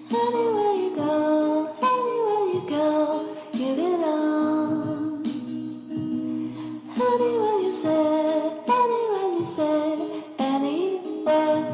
Anywhere you go, you belong. Anywhere you say, anywhere.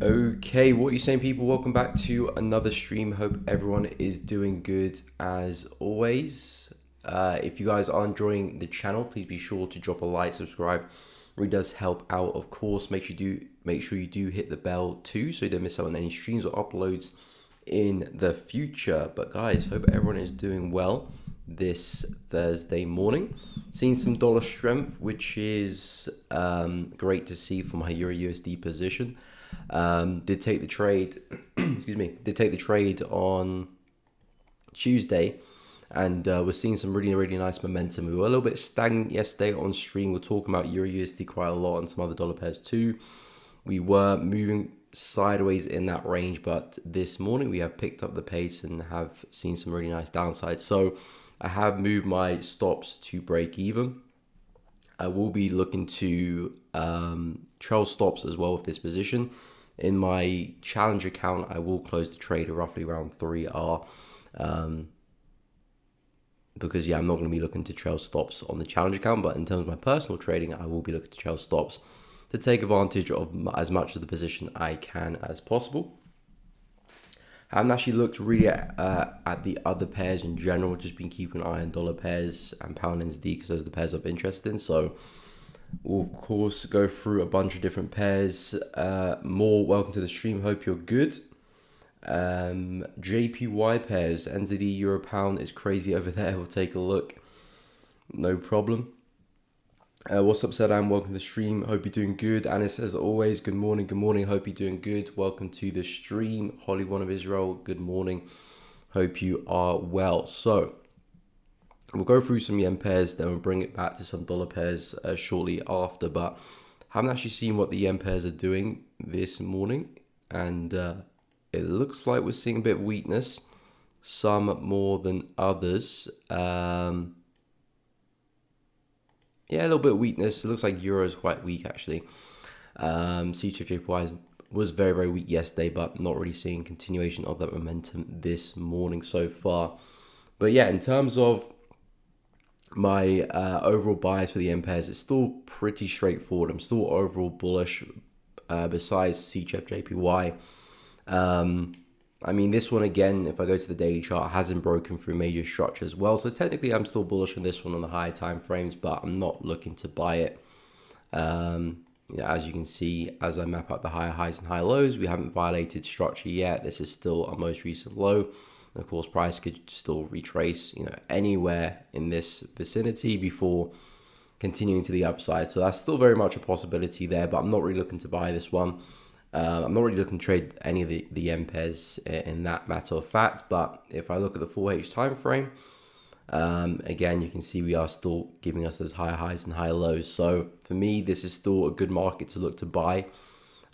Okay, what are you saying, people? Welcome back to another stream. Hope everyone is doing good as always. If you guys are enjoying the channel, please be sure to drop a like, subscribe, Really does help out. Of course, make sure you do hit the bell too, so you don't miss out on any streams or uploads in the future. But guys, hope everyone is doing well this Thursday morning. Seeing some dollar strength, which is great to see for my Euro USD position. Did take the trade, excuse me, did take the trade on Tuesday, and we're seeing some really nice momentum. We were a little bit stagnant yesterday on stream. We're talking about Euro USD quite a lot and some other dollar pairs too. We were moving sideways in that range, but this morning we have picked up the pace and have seen some really nice downsides. So I have moved my stops to break even. I will be looking to trail stops as well with this position. In my challenge account, I will close the trade at roughly around 3R. Because I'm not going to be looking to trail stops on the challenge account, but in terms of my personal trading, I will be looking to trail stops to take advantage of as much of the position I can as possible. I haven't actually looked really at the other pairs in general, just been keeping an eye on dollar pairs and pound NZD because those are the pairs I'm interested in. So we'll of course go through a bunch of different pairs. More welcome to the stream, hope you're good. JPY pairs, NZD, Euro, Pound is crazy over there. We'll take a look. No problem. What's up, Saddam? Welcome to the stream. Hope you're doing good. Anis, as always, good morning. Good morning. Hope you're doing good. Welcome to the stream. Holly One of Israel, good morning. Hope you are well. So we'll go through some yen pairs, then we'll bring it back to some dollar pairs shortly after. But haven't actually seen what the yen pairs are doing this morning, and it looks like we're seeing a bit of weakness, some more than others. Yeah, a little bit of weakness. It looks like Euro is quite weak, actually. CHFJPY was very weak yesterday, but not really seeing continuation of that momentum this morning so far. But yeah, in terms of my overall bias for the yen pairs, it's still pretty straightforward. I'm still overall bullish besides CHFJPY. I mean, this one again, if I go to the daily chart, hasn't broken through major structure as well. So technically, I'm still bullish on this one on the higher time frames, but I'm not looking to buy it. As you can see, as I map out the higher highs and high lows, we haven't violated structure yet. This is still our most recent low. And of course, price could still retrace, anywhere in this vicinity before continuing to the upside. So that's still very much a possibility there, but I'm not really looking to buy this one. I'm not really looking to trade any of the yen pairs in that matter of fact, but if I look at the 4H time frame, again, you can see we are still giving us those higher highs and higher lows. So for me, this is still a good market to look to buy.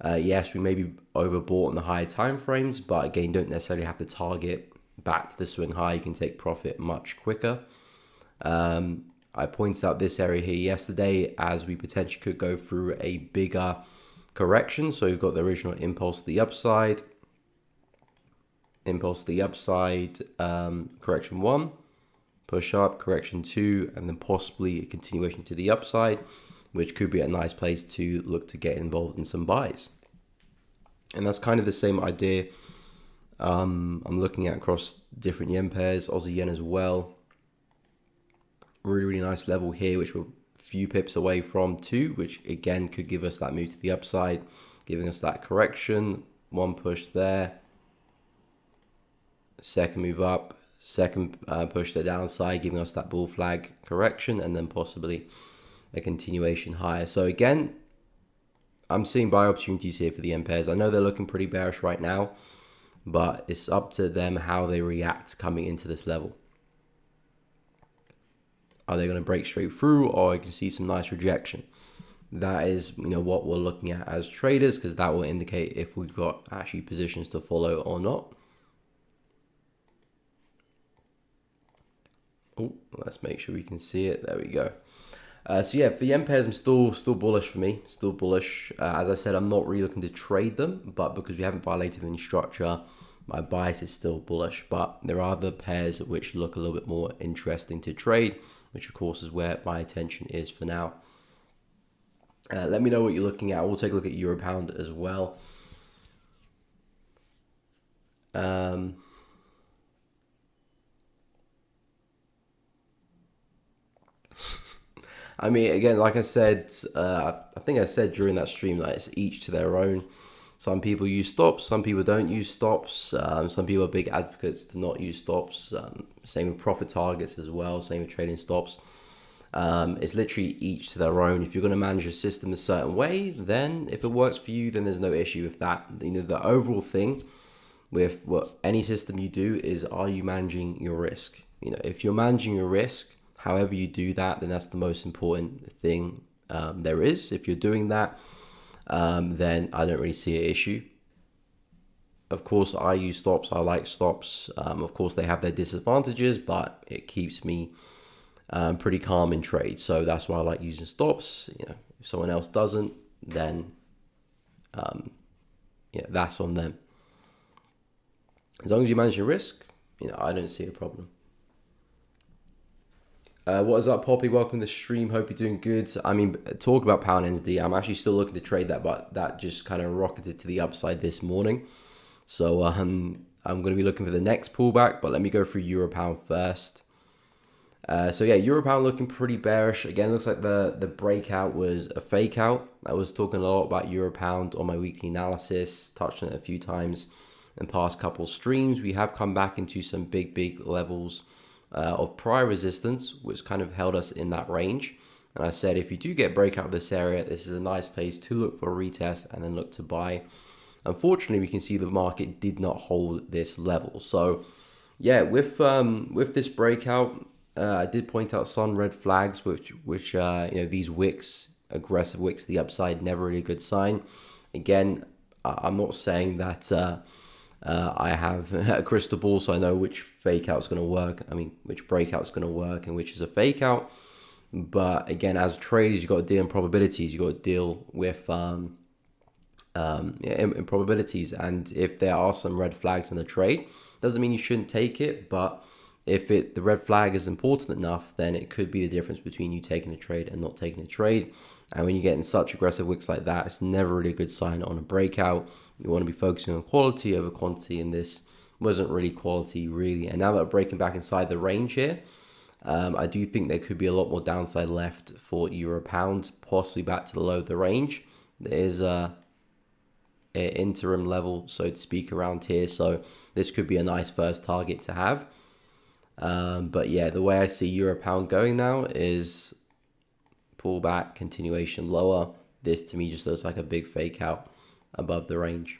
Yes, we may be overbought in the higher time frames, but again, you don't necessarily have to target back to the swing high. You can take profit much quicker. I pointed out this area here yesterday as we potentially could go through a bigger correction. So you've got the original impulse to the upside, correction 1, push up, correction 2, and then possibly a continuation to the upside, which could be a nice place to look to get involved in some buys. And that's kind of the same idea I'm looking at across different yen pairs, Aussie yen as well. Really nice level here, which we're few pips away from 2, which again could give us that move to the upside, giving us that correction. One push there, second move up, second push to the downside, giving us that bull flag correction, and then possibly a continuation higher. So again, I'm seeing buy opportunities here for the yen pairs. I know they're looking pretty bearish right now, but it's up to them how they react coming into this level. Are they going to break straight through, or you can see some nice rejection? That is, what we're looking at as traders, because that will indicate if we've got actually positions to follow or not. Oh, let's make sure we can see it. There we go. So yeah, for the yen pairs, I'm still bullish for me. Still bullish. As I said, I'm not really looking to trade them, but because we haven't violated any structure, my bias is still bullish. But there are other pairs which look a little bit more interesting to trade, which of course is where my attention is for now. Let me know what you're looking at. We'll take a look at Euro Pound as well. I mean, again, like I said, I think I said during that stream that it's each to their own. Some people use stops, some people don't use stops. Some people are big advocates to not use stops. Same with profit targets as well. Same with trading stops. It's literally each to their own. If you're going to manage your system a certain way, then if it works for you, then there's no issue with that. You know, the overall thing with what any system you do is, are you managing your risk? You know, if you're managing your risk, however you do that, then that's the most important thing there is. If you're doing that, then I don't really see an issue. Of course, I use stops. I like stops. Of course, they have their disadvantages, but it keeps me pretty calm in trade. So that's why I like using stops. You know, if someone else doesn't, then that's on them. As long as you manage your risk, you know, I don't see a problem. What is up, Poppy? Welcome to the stream. Hope you're doing good. I mean, talk about pound NZD. I'm actually still looking to trade that, but that just kind of rocketed to the upside this morning. So I'm going to be looking for the next pullback, but let me go through Euro Pound first. So yeah, Euro Pound looking pretty bearish. Again, looks like the breakout was a fake out. I was talking a lot about Euro Pound on my weekly analysis, touched on it a few times in past couple streams. We have come back into some big levels of prior resistance, which kind of held us in that range. And I said, if you do get breakout of this area, this is a nice place to look for a retest and then look to buy. Unfortunately, we can see the market did not hold this level. So yeah, with this breakout, I did point out some red flags, which you know, these wicks, aggressive wicks to the upside, never really a good sign. Again, I'm not saying that I have a crystal ball, so I know which fake out is going to work. I mean, which breakout is going to work and which is a fake out. But again, as traders, you got to deal in probabilities. You got to deal with in probabilities. And if there are some red flags in the trade, doesn't mean you shouldn't take it. But if the red flag is important enough, then it could be the difference between you taking a trade and not taking a trade. And when you get in such aggressive wicks like that, it's never really a good sign on a breakout. You want to be focusing on quality over quantity, and this wasn't really quality, really. And now that we're breaking back inside the range here, I do think there could be a lot more downside left for Euro Pound, possibly back to the low of the range. There is a interim level, so to speak, around here. So this could be a nice first target to have. But yeah, the way I see Euro Pound going now is pullback, continuation lower. This to me just looks like a big fake out above the range.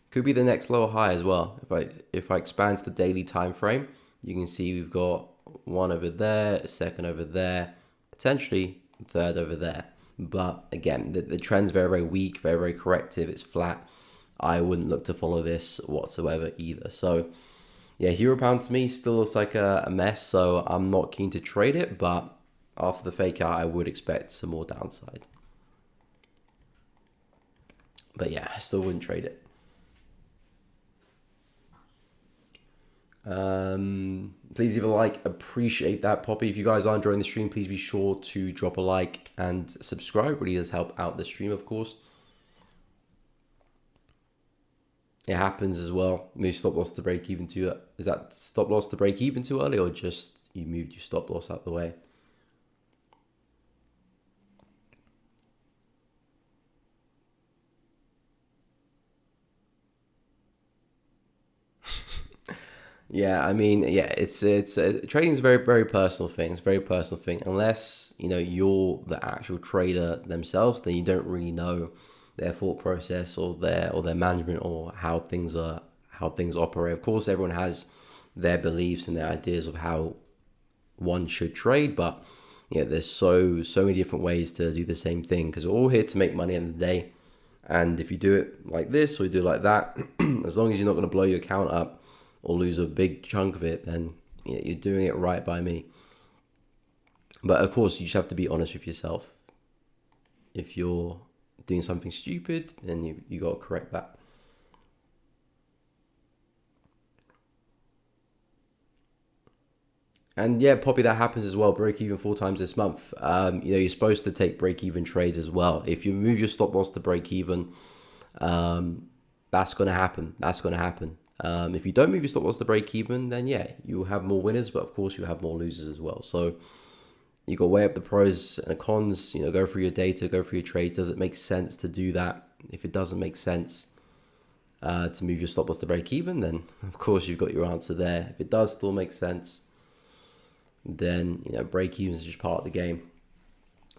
Could be the next lower high as well. If I expand to the daily time frame, you can see we've got one over there, a second over there, potentially a third over there. But again, the trend's very weak, very corrective. It's flat. I wouldn't look to follow this whatsoever either. So yeah, Euro Pound to me still looks like a mess. So I'm not keen to trade it, but after the fake out, I would expect some more downside. But yeah, I still wouldn't trade it. Please leave a like, appreciate that, Poppy. If you guys are enjoying the stream, please be sure to drop a like and subscribe. Really does help out the stream, of course. It happens as well. Move stop loss to break even too. Is that stop loss to break even too early, or just you moved your stop loss out the way? Yeah, I mean, yeah, it's trading's a very personal thing. It's a very personal thing. Unless you know you're the actual trader themselves, then you don't really know their thought process or their management or how things operate. Of course, everyone has their beliefs and their ideas of how one should trade, but yeah, there's so many different ways to do the same thing because we're all here to make money at the end of the day. And if you do it like this or you do it like that, as long as you're not going to blow your account up or lose a big chunk of it, then you're doing it right by me. But of course, you just have to be honest with yourself. If you're doing something stupid, then you got to correct that. And yeah, Poppy, that happens as well. Break even 4 times this month. You're supposed to take break even trades as well. If you move your stop loss to break even, that's going to happen. If you don't move your stop loss to break even, then yeah, you have more winners, but of course you have more losers as well. So You got to weigh up the pros and the cons, go through your data, go through your trade. Does it make sense to do that? If it doesn't make sense to move your stop loss to break even, then of course you've got your answer there. If it does still make sense, then break even is just part of the game.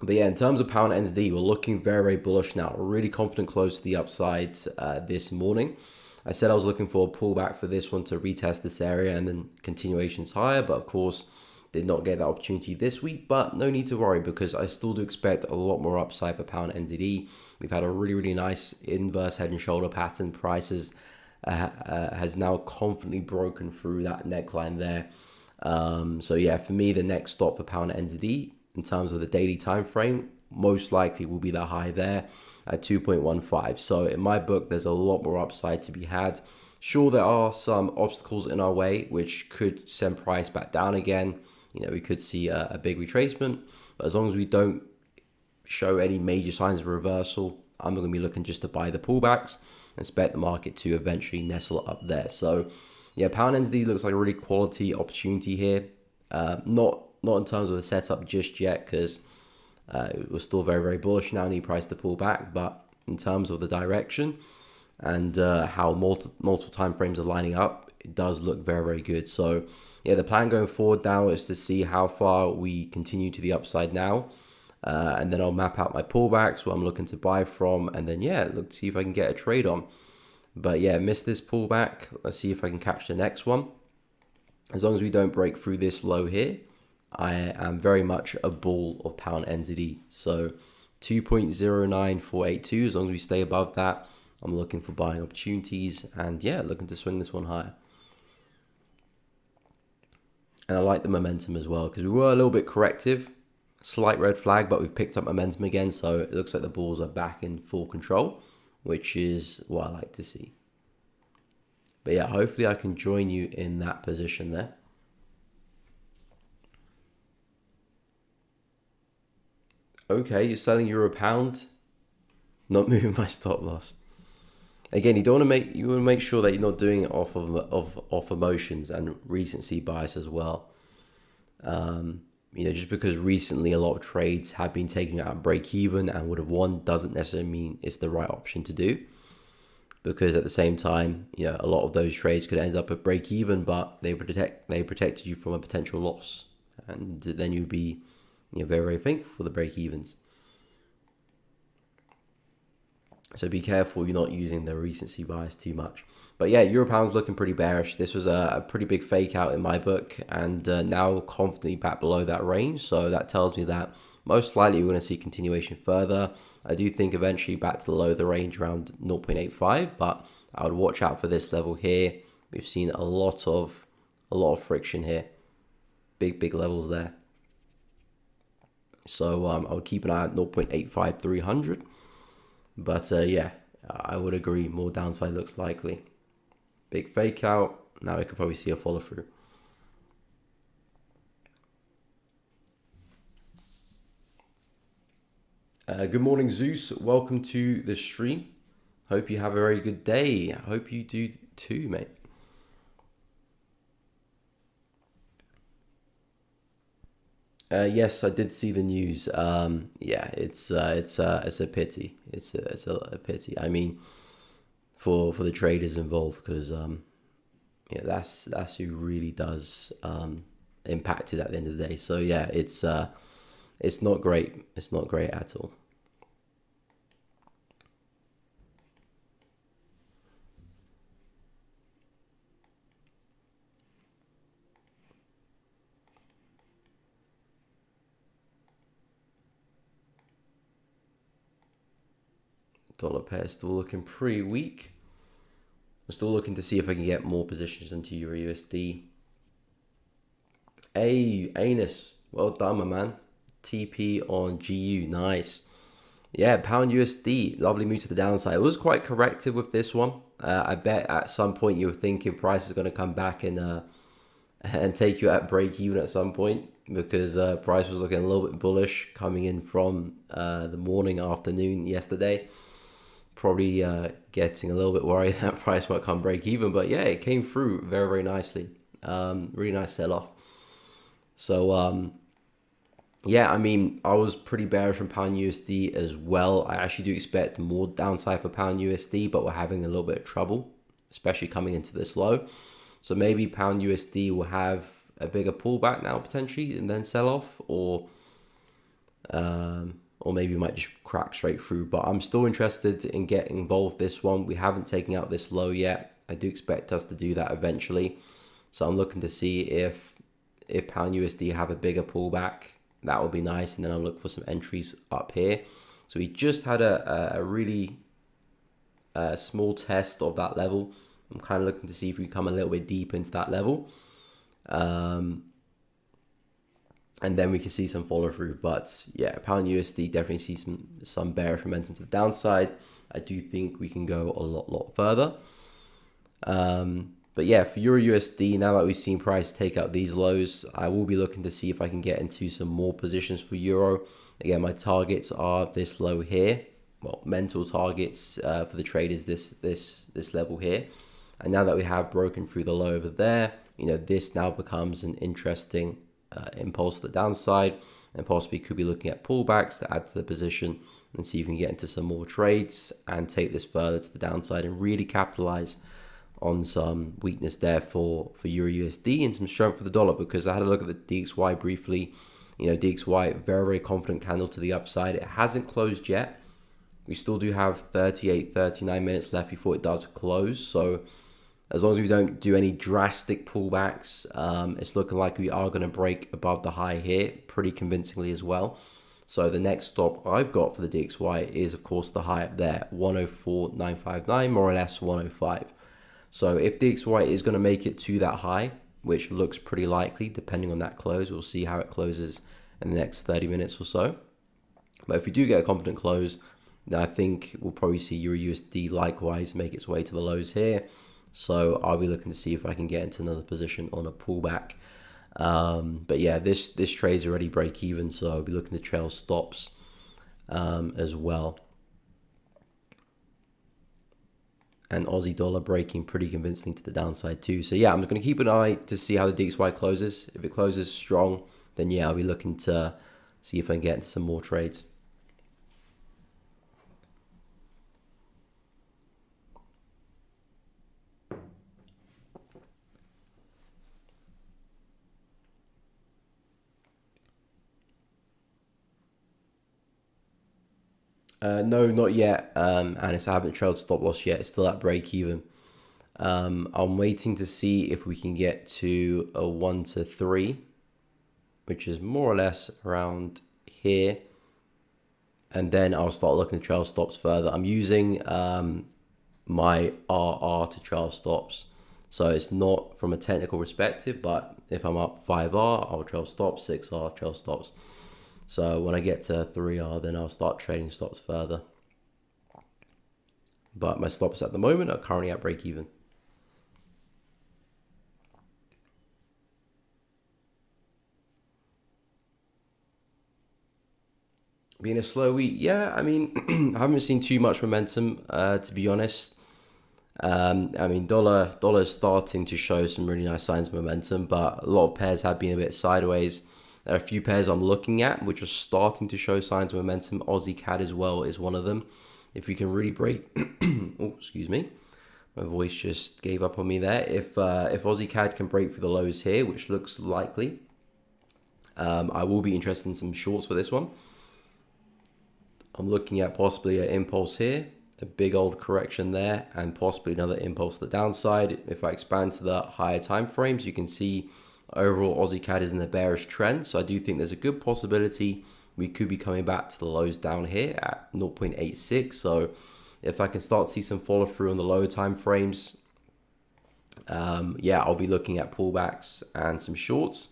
But yeah, in terms of pound NZD, we're looking very, very bullish now. We're really confident close to the upside this morning. I said I was looking for a pullback for this one to retest this area and then continuations higher, but of course did not get that opportunity this week. But no need to worry, because I still do expect a lot more upside for pound NZD. We've had a really, really nice inverse head and shoulder pattern. Prices has now confidently broken through that neckline there. So yeah, for me, the next stop for pound NZD in terms of the daily time frame most likely will be the high there at 2.15. So in my book, there's a lot more upside to be had. Sure, there are some obstacles in our way which could send price back down again. We could see a big retracement, but as long as we don't show any major signs of reversal, I'm going to be looking just to buy the pullbacks and expect the market to eventually nestle up there. So yeah, pound NZD looks like a really quality opportunity here. Not in terms of a setup just yet, because it was still very, very bullish. Now need price to pull back, but in terms of the direction and how multiple time frames are lining up, it does look very, very good. So yeah, the plan going forward now is to see how far we continue to the upside now. And then I'll map out my pullbacks, where I'm looking to buy from, and then yeah, look to see if I can get a trade on. But yeah, missed this pullback. Let's see if I can catch the next one. As long as we don't break through this low here, I am very much a bull of pound NZD. So 2.09482, as long as we stay above that, I'm looking for buying opportunities, and yeah, looking to swing this one higher. And I like the momentum as well, because we were a little bit corrective. Slight red flag, but we've picked up momentum again, so it looks like the bulls are back in full control, which is what I like to see. But yeah, hopefully I can join you in that position there. Okay, you're selling euro pound, not moving my stop loss. Again, you want to make sure that you're not doing it off emotions and recency bias as well. Just because recently a lot of trades have been taken out at break even and would have won doesn't necessarily mean it's the right option to do. Because at the same time, a lot of those trades could end up at break even, but they protected you from a potential loss, and then you'd be very, very thankful for the break evens. So be careful you're not using the recency bias too much. But yeah, euro pound's looking pretty bearish. This was a pretty big fake out in my book, and now confidently back below that range. So that tells me that most likely we're going to see continuation further. I do think eventually back to the low of the range around 0.85, but I would watch out for this level here. We've seen a lot of friction here, big levels there. So I would keep an eye on 0.85 300. But yeah, I would agree, more downside looks likely. Big fake out. Now we could probably see a follow through. Good morning, Zeus. Welcome to the stream. Hope you have a very good day. I hope you do too, mate. Yes, I did see the news. Yeah, it's a pity. It's a pity. I mean, for the traders involved, because yeah, that's who really does impact it at the end of the day. So yeah, it's not great. It's not great at all. Dollar pair still looking pretty weak. I'm still looking to see if I can get more positions into Euro USD. Hey, Anus, well done, my man. TP on GU, nice. Yeah, pound USD, lovely move to the downside. It was quite corrective with this one. I bet at some point you were thinking price is going to come back and take you at break even at some point, because price was looking a little bit bullish coming in from the morning, afternoon yesterday. Probably getting a little bit worried that price might come break even, but yeah, it came through very, very nicely. Really nice sell off. So Yeah, I mean, I was pretty bearish on pound USD as well. I actually do expect more downside for pound USD, but we're having a little bit of trouble, especially coming into this low. So maybe pound USD will have a bigger pullback now potentially and then sell off, or maybe we might just crack straight through. But I'm still interested in getting involved this one. We haven't taken out this low yet. I do expect us to do that eventually. So I'm looking to see if pound USD have a bigger pullback. That would be nice. And then I'll look for some entries up here. So we just had a really small test of that level. I'm kind of looking to see if we come a little bit deep into that level. And then we can see some follow through. But yeah, pound USD definitely see some bearish momentum to the downside. I do think we can go a lot further. But yeah, for Euro USD, now that we've seen price take out these lows, I will be looking to see if I can get into some more positions for Euro. Again, my targets are this low here. Well, mental targets for the trade is this level here. And now that we have broken through the low over there, this now becomes an interesting impulse to the downside, and possibly could be looking at pullbacks to add to the position and see if we can get into some more trades and take this further to the downside and really capitalize on some weakness there for Euro USD and some strength for the dollar. Because I had a look at the DXY briefly. DXY, very confident candle to the upside. It hasn't closed yet. We still do have 39 minutes left before it does close. So as long as we don't do any drastic pullbacks, it's looking like we are going to break above the high here pretty convincingly as well. So the next stop I've got for the DXY is, of course, the high up there, 104.959, more or less 105. So if DXY is going to make it to that high, which looks pretty likely depending on that close, we'll see how it closes in the next 30 minutes or so. But if we do get a confident close, then I think we'll probably see Euro USD likewise make its way to the lows here. So I'll be looking to see if I can get into another position on a pullback. But yeah, this trade's already break even, so I'll be looking to trail stops as well. And Aussie dollar breaking pretty convincingly to the downside too. So yeah, I'm going to keep an eye to see how the DXY closes. If it closes strong, then yeah, I'll be looking to see if I can get into some more trades. No, not yet. And I haven't trailed stop loss yet. It's still at break even. I'm waiting to see if we can get to a 1 to 3, which is more or less around here. And then I'll start looking to trail stops further. I'm using my RR to trail stops. So it's not from a technical perspective, but if I'm up 5R, I'll trail stops, 6R, trail stops. So when I get to 3R, then I'll start trading stops further. But my stops at the moment are currently at break even. Being a slow week, yeah, I mean, I haven't seen too much momentum, to be honest. I mean, dollar is starting to show some really nice signs of momentum, but a lot of pairs have been a bit sideways. There are a few pairs I'm looking at which are starting to show signs of momentum. Aussie CAD as well is one of them. If we can really break, oh, excuse me, my voice just gave up on me there. If Aussie CAD can break through the lows here, which looks likely, I will be interested in some shorts for this one. I'm looking at possibly an impulse here, a big old correction there, and possibly another impulse to the downside. If I expand to the higher time frames, you can see overall Aussie CAD is in a bearish trend. So I do think there's a good possibility we could be coming back to the lows down here at 0.86. So if I can start to see some follow through on the lower time frames, yeah, I'll be looking at pullbacks and some shorts.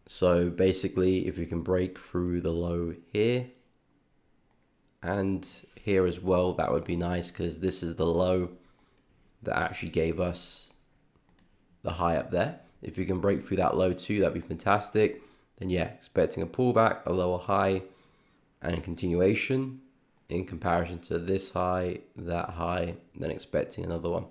So basically, if we can break through the low here and here as well, that would be nice, because this is the low that actually gave us the high up there. If we can break through that low too, that'd be fantastic. Then yeah, expecting a pullback, a lower high, and a continuation in comparison to this high, that high, then expecting another one.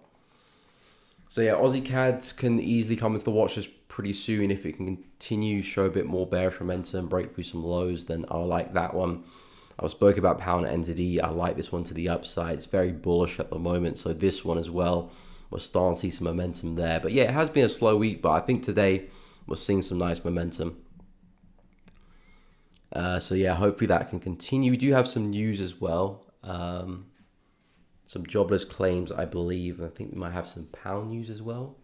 So yeah, Aussie CAD can easily come into the watch list pretty soon. If it can continue, show a bit more bearish momentum, break through some lows, then I like that one. I spoke about pound entity. I like this one to the upside. It's very bullish at the moment. So this one as well, we're starting to see some momentum there. But yeah, it has been a slow week, but I think today we're seeing some nice momentum. So yeah, hopefully that can continue. We do have some news as well. Some jobless claims, I believe. I think we might have some pound news as well.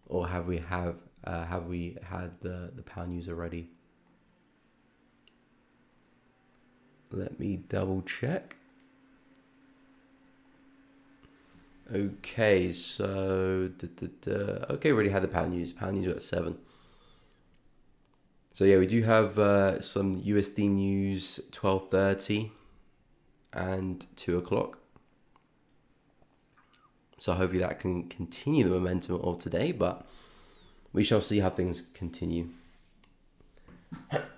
Or have we had the pound news already? Let me double check. Okay, so okay, we already had the pound news. Pound news at 7. So yeah, we do have some USD news 12:30 and 2 o'clock. So hopefully that can continue the momentum of today, but we shall see how things continue.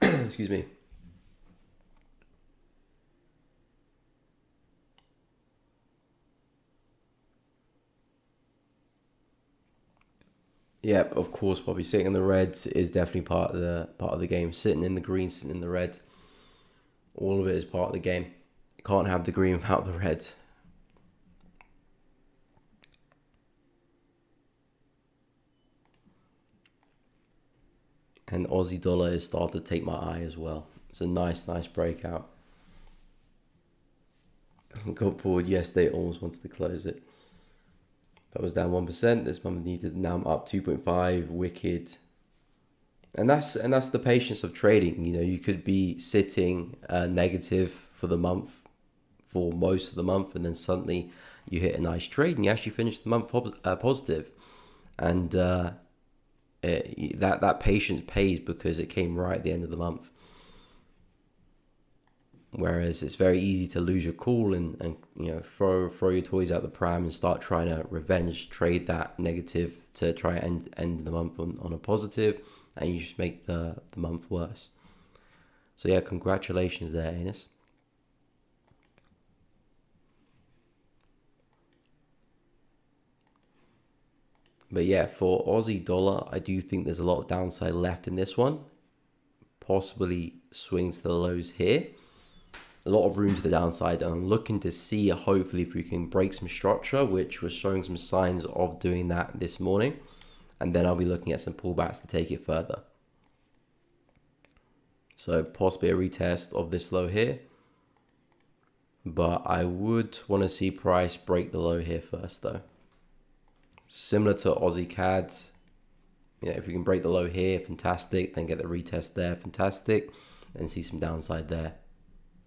Excuse me. Yep, of course, Bobby. Sitting in the red is definitely part of the game. Sitting in the green, sitting in the red, all of it is part of the game. You can't have the green without the red. And Aussie dollar is starting to take my eye as well. It's a nice breakout. Got bored yesterday, almost wanted to close it. That was down 1%. This month needed, now I'm up 2.5. Wicked. And that's the patience of trading. You know, you could be sitting negative for the month, for most of the month, and then suddenly you hit a nice trade and you actually finish the month positive. And that patience pays because it came right at the end of the month. Whereas it's very easy to lose your cool and you know, throw your toys out the pram and start trying to revenge trade that negative to try and end the month on a positive, and you just make the month worse. So yeah, congratulations there, Anus. But yeah, for Aussie dollar, I do think there's a lot of downside left in this one. Possibly swings to the lows here. A lot of room to the downside. And I'm looking to see, hopefully, if we can break some structure, which was showing some signs of doing that this morning. And then I'll be looking at some pullbacks to take it further. So possibly a retest of this low here. But I would want to see price break the low here first, though. Similar to Aussie CAD, yeah, if we can break the low here, fantastic. Then get the retest there, fantastic. Then see some downside there,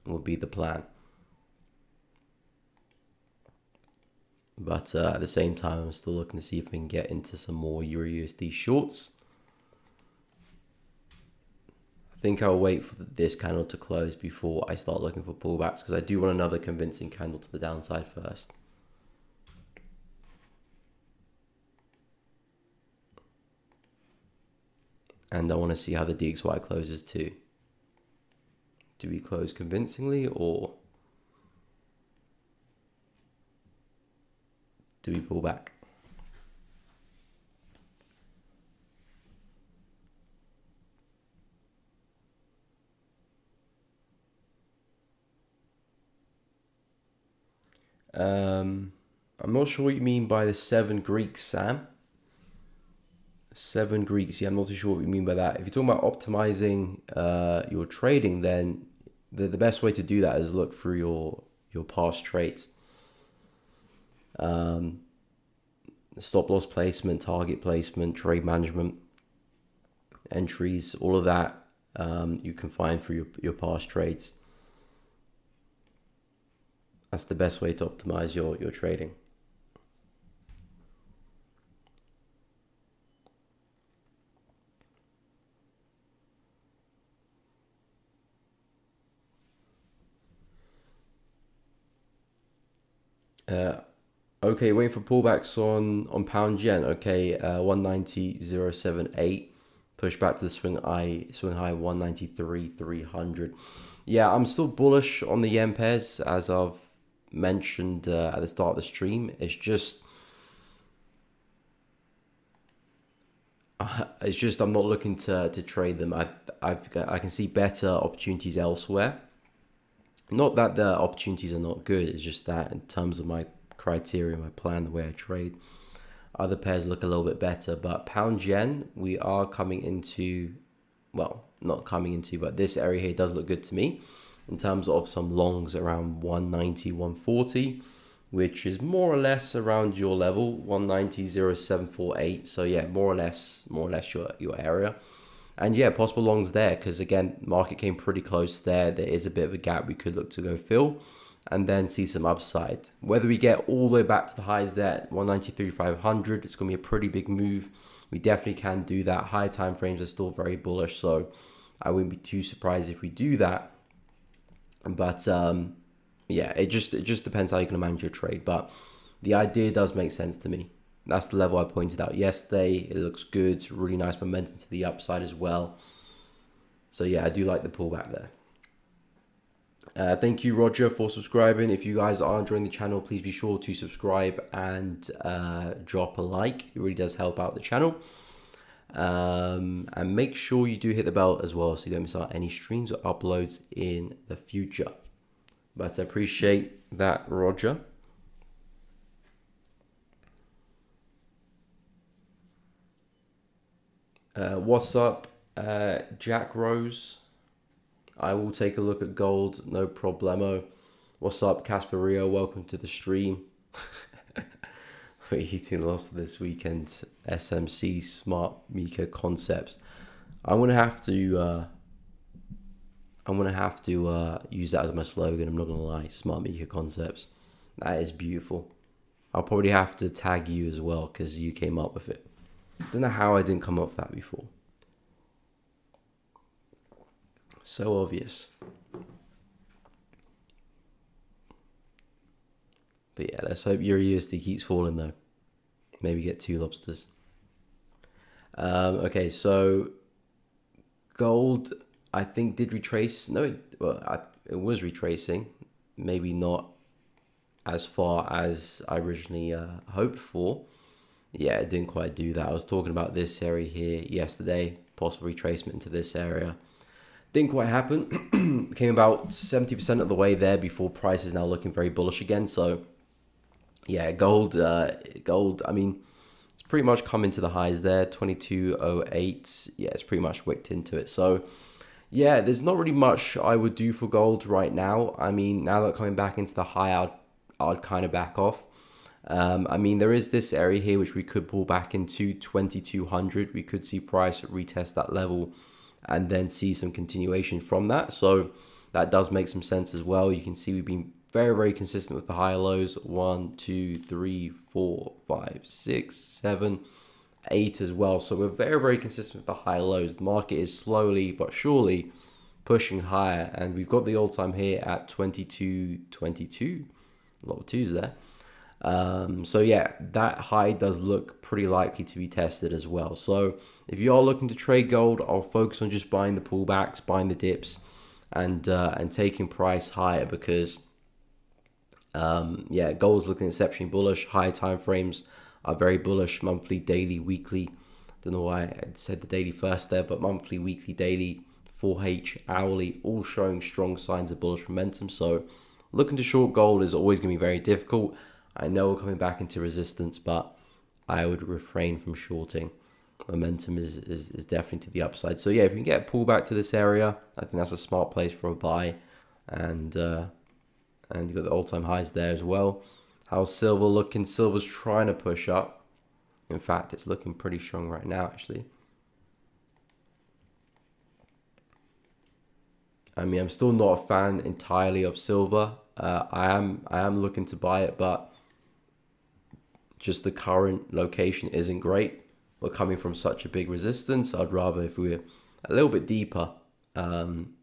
would be the plan. But at the same time, I'm still looking to see if we can get into some more Euro USD shorts. I think I'll wait for this candle to close before I start looking for pullbacks, because I do want another convincing candle to the downside first. And I want to see how the DXY closes too. Do we close convincingly, or do we pull back? I'm not sure what you mean by the 7 Greeks, Sam. 7 Greeks, yeah, I'm not too sure what you mean by that. If you're talking about optimizing your trading, then the best way to do that is look through your past trades. Stop loss placement, target placement, trade management, entries, all of that you can find through your past trades. That's the best way to optimize your trading. Okay, waiting for pullbacks on pound yen. Okay, 190.078. Push back to the swing high 193.300. Yeah, I'm still bullish on the yen pairs, as I've mentioned at the start of the stream. It's just It's just I'm not looking to trade them. I can see better opportunities elsewhere. Not that the opportunities are not good. It's just that in terms of my criteria, my plan, the way I trade, other pairs look a little bit better. But pound yen, we are coming into, well, not coming into, but this area here does look good to me in terms of some longs around 190, 140, which is more or less around your level, 190.0748. So yeah, more or less your area. And yeah, possible longs there because again, market came pretty close there. There is a bit of a gap we could look to go fill and then see some upside. Whether we get all the way back to the highs there, 193.500, it's going to be a pretty big move. We definitely can do that. High time frames are still very bullish, so I wouldn't be too surprised if we do that. But yeah, it just depends how you're going to manage your trade. But the idea does make sense to me. That's the level I pointed out yesterday. It looks good. Really nice momentum to the upside as well. So yeah, I do like the pullback there. Thank you, Roger, for subscribing. If you guys are enjoying the channel, please be sure to subscribe and drop a like. It really does help out the channel. And make sure you do hit the bell as well so you don't miss out any streams or uploads in the future. But I appreciate that, Roger. What's up, Jack Rose? I will take a look at gold, no problemo. What's up, Casper Rio? Welcome to the stream. We're eating lost this weekend. SMC Smart Miko Concepts. I'm gonna have to use that as my slogan. I'm not gonna lie, Smart Miko Concepts. That is beautiful. I'll probably have to tag you as well because you came up with it. Don't know how I didn't come up with that before. So obvious. But yeah, let's hope your USD keeps falling though. Maybe get 2 lobsters. Okay, so gold, I think did retrace. No, it was retracing. Maybe not as far as I originally hoped for. Yeah, it didn't quite do that. I was talking about this area here yesterday, possible retracement into this area. Didn't quite happen. Came about 70% of the way there before price is now looking very bullish again. So yeah, gold, I mean, it's pretty much come into the highs there, 22.08. Yeah, it's pretty much wicked into it. So yeah, there's not really much I would do for gold right now. I mean, now that coming back into the high, I'd kind of back off. I mean, there is this area here which we could pull back into 2200. We could see price retest that level and then see some continuation from that. So that does make some sense as well. You can see we've been very, very consistent with the higher lows. 1, 2, 3, 4, 5, 6, 7, 8 as well. So we're very, very consistent with the higher lows. The market is slowly but surely pushing higher, and we've got the all-time here at 22.22. A lot of twos there. So yeah, that high does look pretty likely to be tested as well. So if you are looking to trade gold, I'll focus on just buying the pullbacks, buying the dips, and taking price higher because yeah, gold's looking exceptionally bullish. Higher time frames are very bullish. Monthly, daily, weekly. Don't know why I said the daily first there, but monthly, weekly, daily, 4H, hourly, all showing strong signs of bullish momentum. So looking to short gold is always going to be very difficult. I know we're coming back into resistance, but I would refrain from shorting. Momentum is definitely to the upside. So yeah, if you can get a pullback to this area, I think that's a smart place for a buy. And you've got the all-time highs there as well. How's silver looking? Silver's trying to push up. In fact, it's looking pretty strong right now, actually. I mean, I'm still not a fan entirely of silver. I am looking to buy it, but just the current location isn't great. We're coming from such a big resistance. I'd rather if we were a little bit deeper, and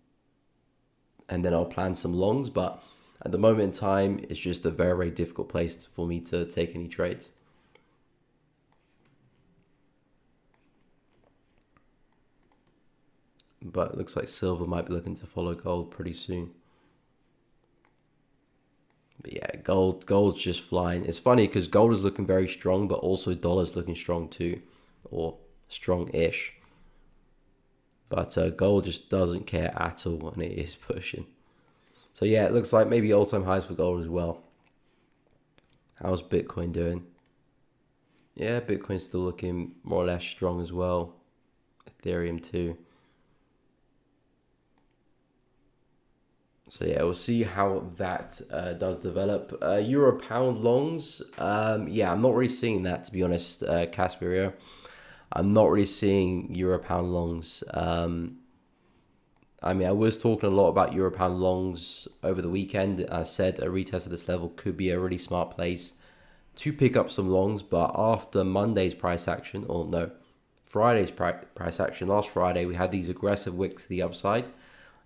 then I'll plan some longs. But at the moment in time, it's just a very, very difficult place for me to take any trades. But it looks like silver might be looking to follow gold pretty soon. But yeah, gold's just flying. It's funny because gold is looking very strong, but also dollar's looking strong too, or strong-ish. But gold just doesn't care at all, and it is pushing. So yeah, it looks like maybe all-time highs for gold as well. How's Bitcoin doing? Yeah, Bitcoin's still looking more or less strong as well. Ethereum too. So yeah, we'll see how that does develop. Euro pound longs, yeah, I'm not really seeing that, to be honest, Casperio. I'm not really seeing Euro pound longs. I mean, I was talking a lot about Euro pound longs over the weekend. I said a retest of this level could be a really smart place to pick up some longs, but after Monday's price action, or no, Friday's price action, last Friday, we had these aggressive wicks to the upside.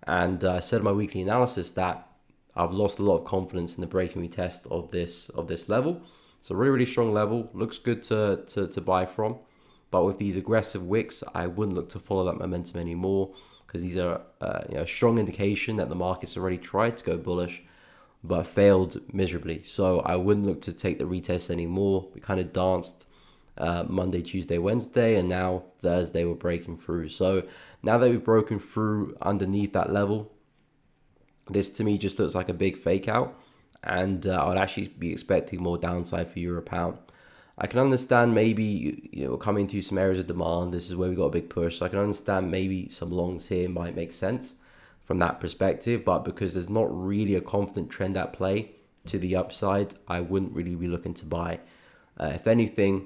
And I said in my weekly analysis that I've lost a lot of confidence in the break and retest of this level. It's a really strong level. Looks good to buy from. But with these aggressive wicks, I wouldn't look to follow that momentum anymore, because these are a strong indication that the market's already tried to go bullish but failed miserably. So I wouldn't look to take the retest anymore. We kind of danced Monday, Tuesday, Wednesday, and now Thursday we're breaking through. So now that we've broken through underneath that level, this to me just looks like a big fake out, and I would actually be expecting more downside for Euro pound. I can understand maybe, we're coming to some areas of demand. This is where we got a big push. So I can understand maybe some longs here might make sense from that perspective, but because there's not really a confident trend at play to the upside, I wouldn't really be looking to buy. If anything,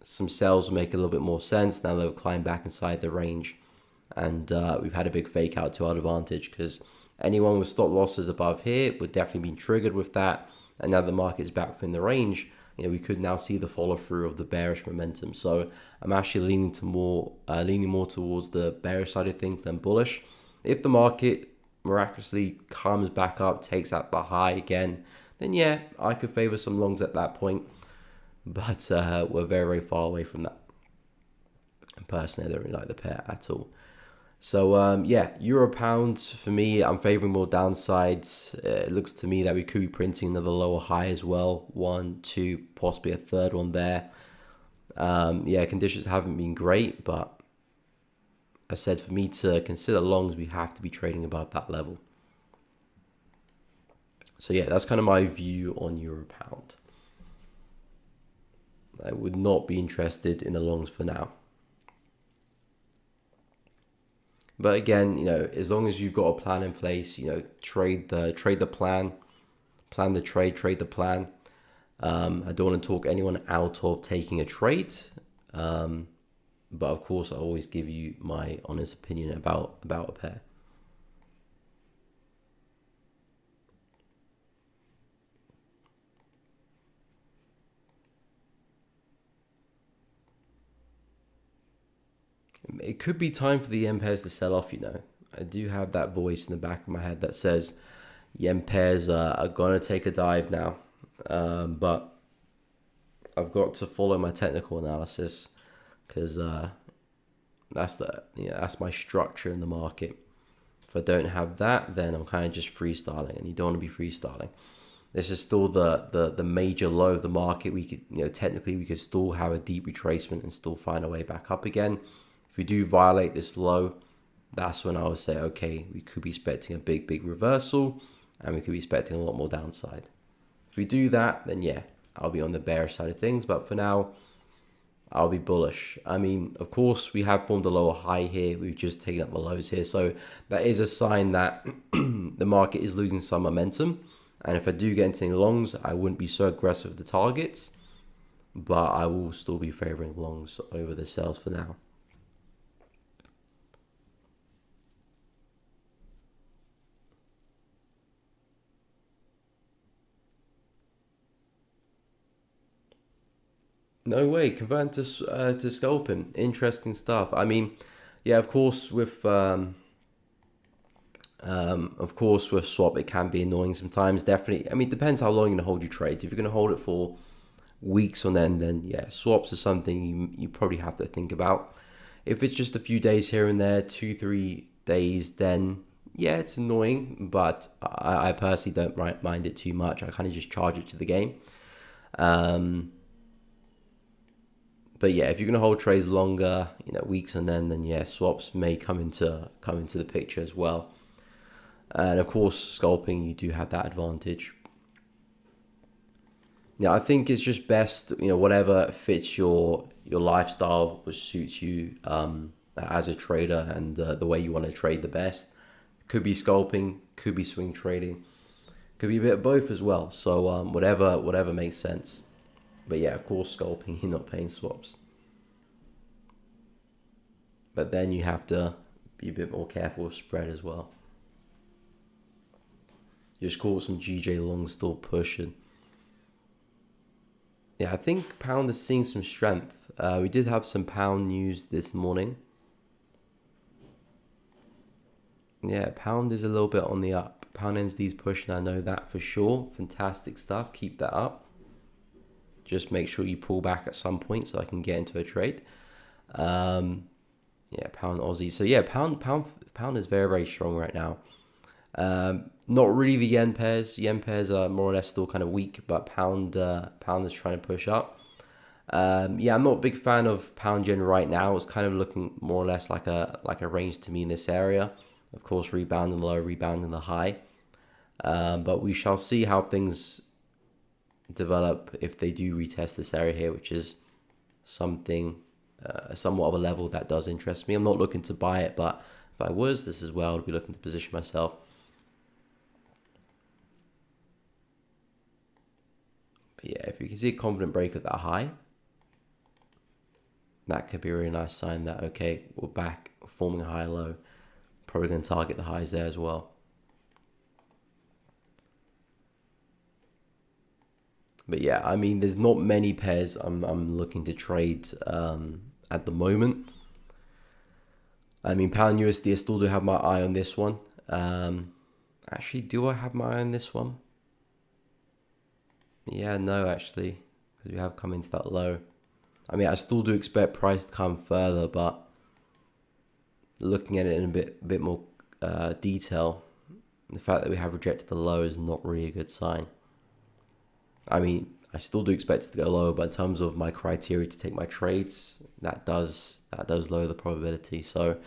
some sells will make a little bit more sense. Now they'll climb back inside the range, and we've had a big fake out to our advantage, because anyone with stop losses above here would definitely be triggered with that. And now the market's back within the range, we could now see the follow through of the bearish momentum. So I'm actually leaning more towards the bearish side of things than bullish. If the market miraculously comes back up, takes out the high again, then yeah, I could favor some longs at that point. But we're very far away from that. And personally, I don't really like the pair at all. So yeah, Euro pound for me, I'm favoring more downsides. It looks to me that we could be printing another lower high as well. 1, 2, possibly a third one there. Yeah, conditions haven't been great, but I said for me to consider longs, we have to be trading above that level. So yeah, that's kind of my view on Euro pound. I would not be interested in the longs for now. But again, as long as you've got a plan in place, trade the plan, plan the trade, trade the plan. I don't want to talk anyone out of taking a trade, but of course I always give you my honest opinion about a pair. It could be time for the yen pairs to sell off, I do have that voice in the back of my head that says yen pairs are going to take a dive now. But I've got to follow my technical analysis, because that's my structure in the market. If I don't have that, then I'm kind of just freestyling, and you don't want to be freestyling. This is still the major low of the market. We could, technically we could still have a deep retracement and still find a way back up again. If we do violate this low, that's when I would say, okay, we could be expecting a big reversal, and we could be expecting a lot more downside. If we do that, then yeah, I'll be on the bearish side of things. But for now, I'll be bullish. I mean, of course, we have formed a lower high here. We've just taken up the lows here. So that is a sign that the market is losing some momentum. And if I do get into any longs, I wouldn't be so aggressive with the targets, but I will still be favoring longs over the sells for now. No way, convert to scalping. Interesting stuff. I mean, yeah, of course with swap it can be annoying sometimes. Definitely. I mean, it depends how long you're gonna hold your trades. If you're gonna hold it for weeks on end, then yeah, swaps are something you probably have to think about. If it's just a few days here and there, 2-3 days, then yeah, it's annoying. But I personally don't mind it too much. I kind of just charge it to the game. But yeah, if you're gonna hold trades longer, weeks on end, then yeah, swaps may come into the picture as well. And of course, scalping, you do have that advantage. Yeah, I think it's just best, whatever fits your lifestyle, which suits you as a trader, and the way you want to trade the best. Could be scalping, could be swing trading, could be a bit of both as well. So whatever makes sense. But yeah, of course, scalping, you're not paying swaps. But then you have to be a bit more careful with spread as well. Just caught some GJ long still pushing. Yeah, I think pound is seeing some strength. We did have some pound news this morning. Yeah, pound is a little bit on the up. Pound NZD's pushing, I know that for sure. Fantastic stuff. Keep that up. Just make sure you pull back at some point so I can get into a trade. Yeah, pound Aussie. So yeah, pound is very, very strong right now. Not really the yen pairs. Yen pairs are more or less still kind of weak, but pound is trying to push up. Yeah, I'm not a big fan of pound yen right now. It's kind of looking more or less like a range to me in this area. Of course, rebounding the low, rebounding the high. But we shall see how things develop if they do retest this area here, which is something somewhat of a level that does interest me. I'm not looking to buy it, but if I was, this is where I would be looking to position myself. But yeah, if you can see a confident break at that high, that could be a really nice sign that, okay, we're back forming a high low. Probably going to target the highs there as well. But yeah, I mean, there's not many pairs I'm looking to trade at the moment. I mean, pound USD, I still do have my eye on this one. Actually, do I have my eye on this one? Yeah, no, actually, because we have come into that low. I mean, I still do expect price to come further, but looking at it in a bit more detail, the fact that we have rejected the low is not really a good sign. I mean, I still do expect it to go lower, but in terms of my criteria to take my trades, that does lower the probability. So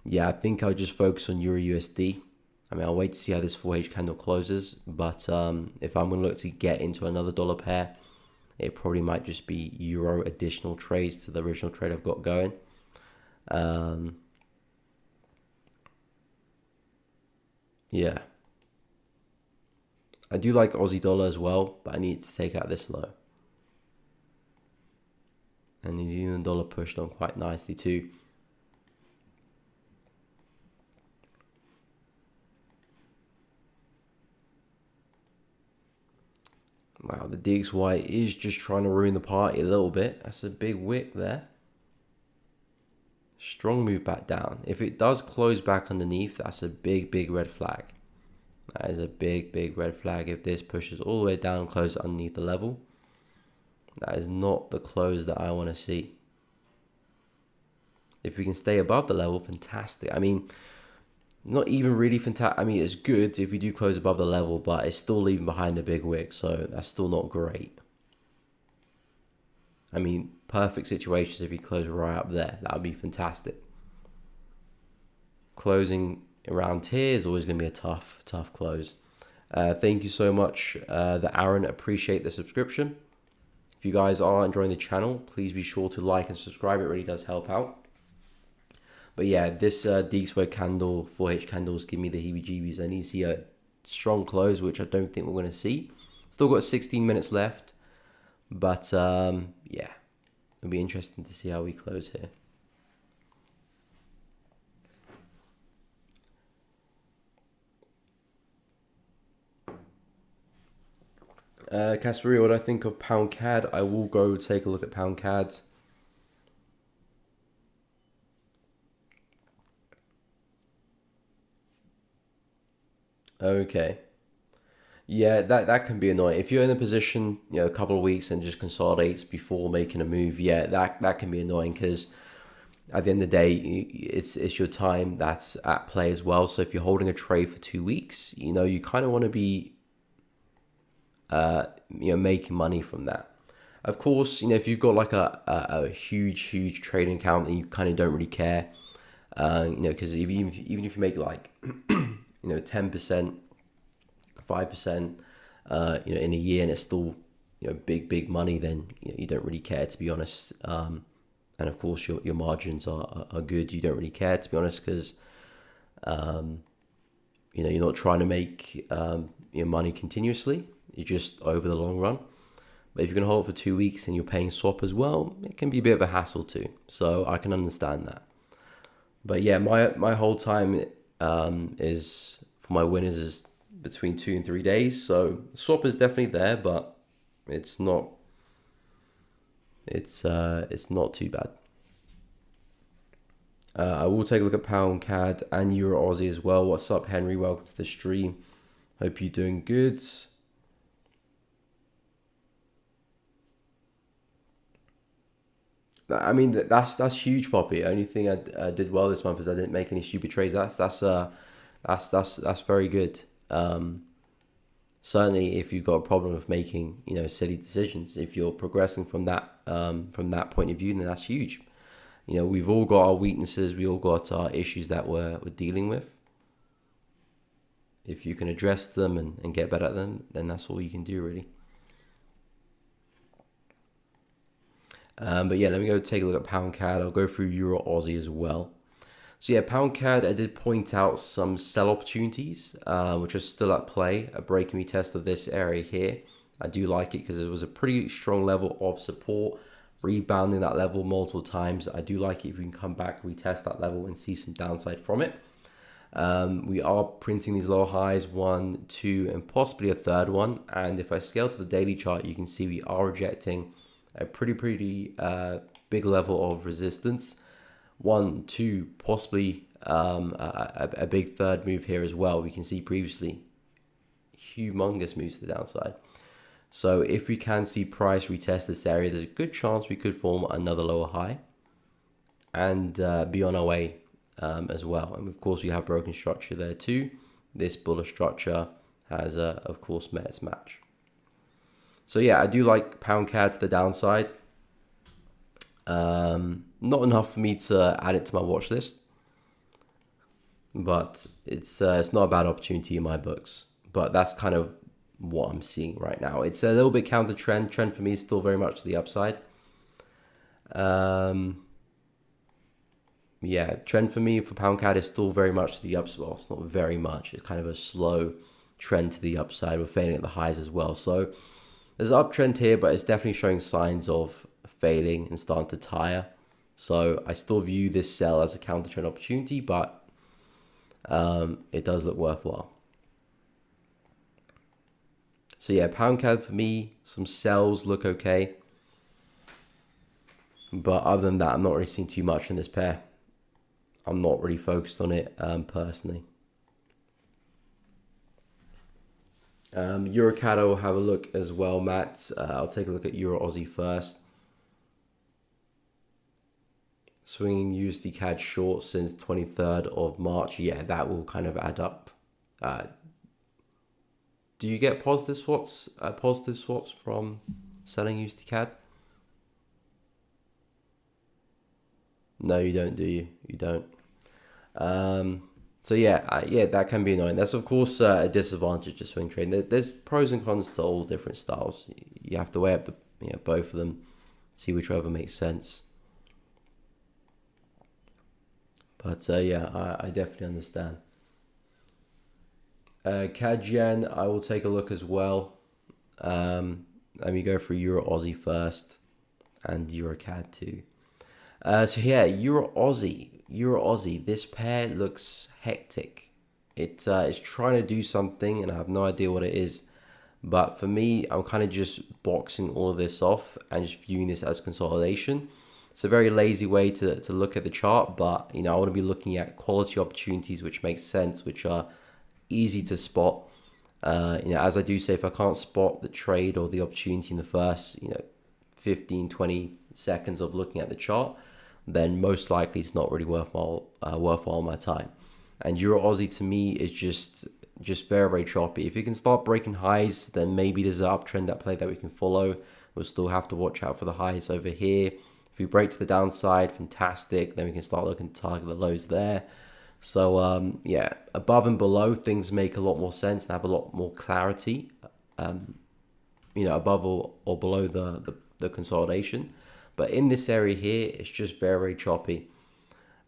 yeah, I think I'll just focus on Euro USD. I mean, I'll wait to see how this 4H candle closes, but if I'm going to look to get into another dollar pair, it probably might just be Euro additional trades to the original trade I've got going. Yeah. I do like Aussie dollar as well, but I need to take out this low. And New Zealand dollar pushed on quite nicely too. Wow, the DXY is just trying to ruin the party a little bit. That's a big wick there. Strong move back down. If it does close back underneath, that's a big red flag. That is a big red flag. If this pushes all the way down and closes underneath the level, that is not the close that I want to see. If we can stay above the level, fantastic. I mean, not even really fantastic. I mean, it's good if we do close above the level, but it's still leaving behind a big wick, so that's still not great. I mean, perfect situations if you close right up there. That would be fantastic. Closing around here is always going to be a tough close. Thank you so much, the Aaron. Appreciate the subscription. If you guys are enjoying the channel, please be sure to like and subscribe. It really does help out. But yeah, this DXY candle, 4H candles give me the heebie-jeebies. I need to see a strong close, which I don't think we're going to see. Still got 16 minutes left. But yeah, it'll be interesting to see how we close here. Casperi, what do I think of pound CAD? I will go take a look at pound CAD. Okay. Yeah, that can be annoying. If you're in a position, a couple of weeks and just consolidates before making a move, yeah, that can be annoying because at the end of the day, it's your time that's at play as well. So if you're holding a trade for 2 weeks, you kind of want to be, making money from that. Of course, if you've got like a huge trading account and you kind of don't really care, because even if you make like 10%, 5%, in a year, and it's still big money, then you don't really care, to be honest. And of course your margins are good. You don't really care, to be honest, because you're not trying to make your money continuously. You're just over the long run. But if you can hold it for 2 weeks and you're paying swap as well, it can be a bit of a hassle too. So I can understand that. But yeah, my whole time is for my winners is between 2 and 3 days. So swap is definitely there, but it's not too bad. I will take a look at pound CAD and Euro Aussie as well. What's up, Henry? Welcome to the stream. Hope you're doing good. I mean, that's huge, Poppy. Only thing I did well this month is I didn't make any stupid trades. That's very good. Certainly, if you've got a problem with making silly decisions, if you're progressing from that point of view, then that's huge. We've all got our weaknesses. We all got our issues that we're dealing with. If you can address them and get better at them, then that's all you can do, really. But yeah, let me go take a look at pound CAD. I'll go through Euro Aussie as well. So yeah, pound CAD, I did point out some sell opportunities, which are still at play. A break and retest of this area here. I do like it because it was a pretty strong level of support, rebounding that level multiple times. I do like it if we can come back, retest that level and see some downside from it. We are printing these low highs, 1, 2, and possibly a third one. And if I scale to the daily chart, you can see we are rejecting a pretty big level of resistance. 1, 2, possibly a big third move here as well. We can see previously humongous moves to the downside. So if we can see price retest this area, there's a good chance we could form another lower high and be on our way as well. And of course we have broken structure there too. This bullish structure has of course met its match. So yeah, I do like pound CAD to the downside. Not enough for me to add it to my watch list, but it's not a bad opportunity in my books. But that's kind of what I'm seeing right now. It's a little bit counter trend. Trend for me is still very much to the upside. Yeah, trend for me for pound CAD is still very much to the upside. Well, it's not very much. It's kind of a slow trend to the upside. We're failing at the highs as well. So there's an uptrend here, but it's definitely showing signs of failing and starting to tire. So I still view this sell as a counter trend opportunity, but it does look worthwhile. So yeah, pound CAD for me, some sells look okay. But other than that, I'm not really seeing too much in this pair. I'm not really focused on it personally. Euro CAD, I'll have a look as well, Matt. I'll take a look at Euro Aussie first. Swinging USD CAD short since 23rd of March. Yeah, that will kind of add up. Do you get positive swaps from selling USD CAD? No, you don't, do you? You don't. So yeah, that can be annoying. That's of course a disadvantage to swing trading. There's pros and cons to all different styles. You have to weigh up both of them, see whichever makes sense. But yeah, I definitely understand. CAD Yen, I will take a look as well. Let me go for Euro Aussie first and Euro CAD too. So yeah, Euro Aussie. This pair looks hectic. It's trying to do something, and I have no idea what it is. But for me, I'm kind of just boxing all of this off and just viewing this as consolidation. It's a very lazy way to look at the chart, but I want to be looking at quality opportunities which make sense, which are easy to spot. As I do say, if I can't spot the trade or the opportunity in the first 15-20 seconds of looking at the chart, then most likely it's not really worthwhile my time. And Euro Aussie to me is just very choppy. If you can start breaking highs, then maybe there's an uptrend at play that we can follow. We'll still have to watch out for the highs over here. If we break to the downside, fantastic. Then we can start looking to target the lows there. So yeah, above and below, things make a lot more sense and have a lot more clarity. Above or below the consolidation. But in this area here, it's just very, very choppy.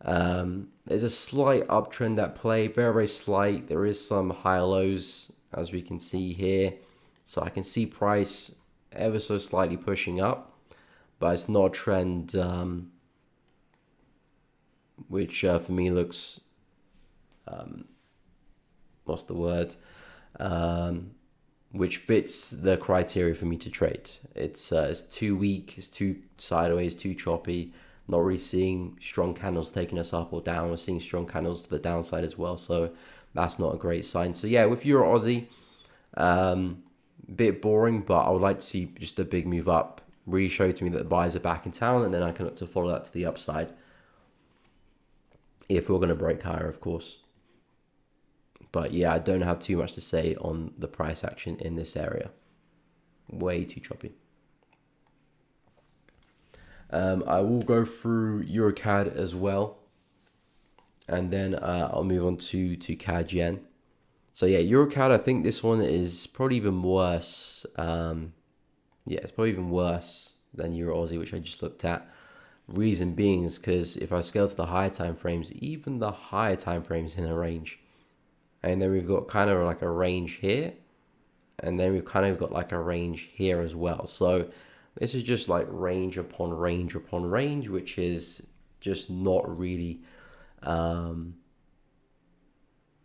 There's a slight uptrend at play, very, very slight. There is some higher lows, as we can see here. So I can see price ever so slightly pushing up, but it's not a trend which for me looks, what's the word? Which fits the criteria for me to trade. It's too weak, it's too sideways, too choppy. Not really seeing strong candles taking us up or down. We're seeing strong candles to the downside as well. So that's not a great sign. So yeah, with Euro Aussie, bit boring, but I would like to see just a big move up. Really show to me that the buyers are back in town, and then I can look to follow that to the upside. If we're going to break higher, of course. But yeah, I don't have too much to say on the price action in this area. Way too choppy. I will go through EuroCAD as well, and then I'll move on to CAD Yen. So yeah, EuroCAD, I think this one is probably even worse. Yeah, it's probably even worse than Euro Aussie, which I just looked at. Reason being is because if I scale to the higher time frames, even the higher time frames in a range, and then we've got kind of like a range here, and then we've kind of got like a range here as well. So this is just like range upon range upon range, which is just not really, not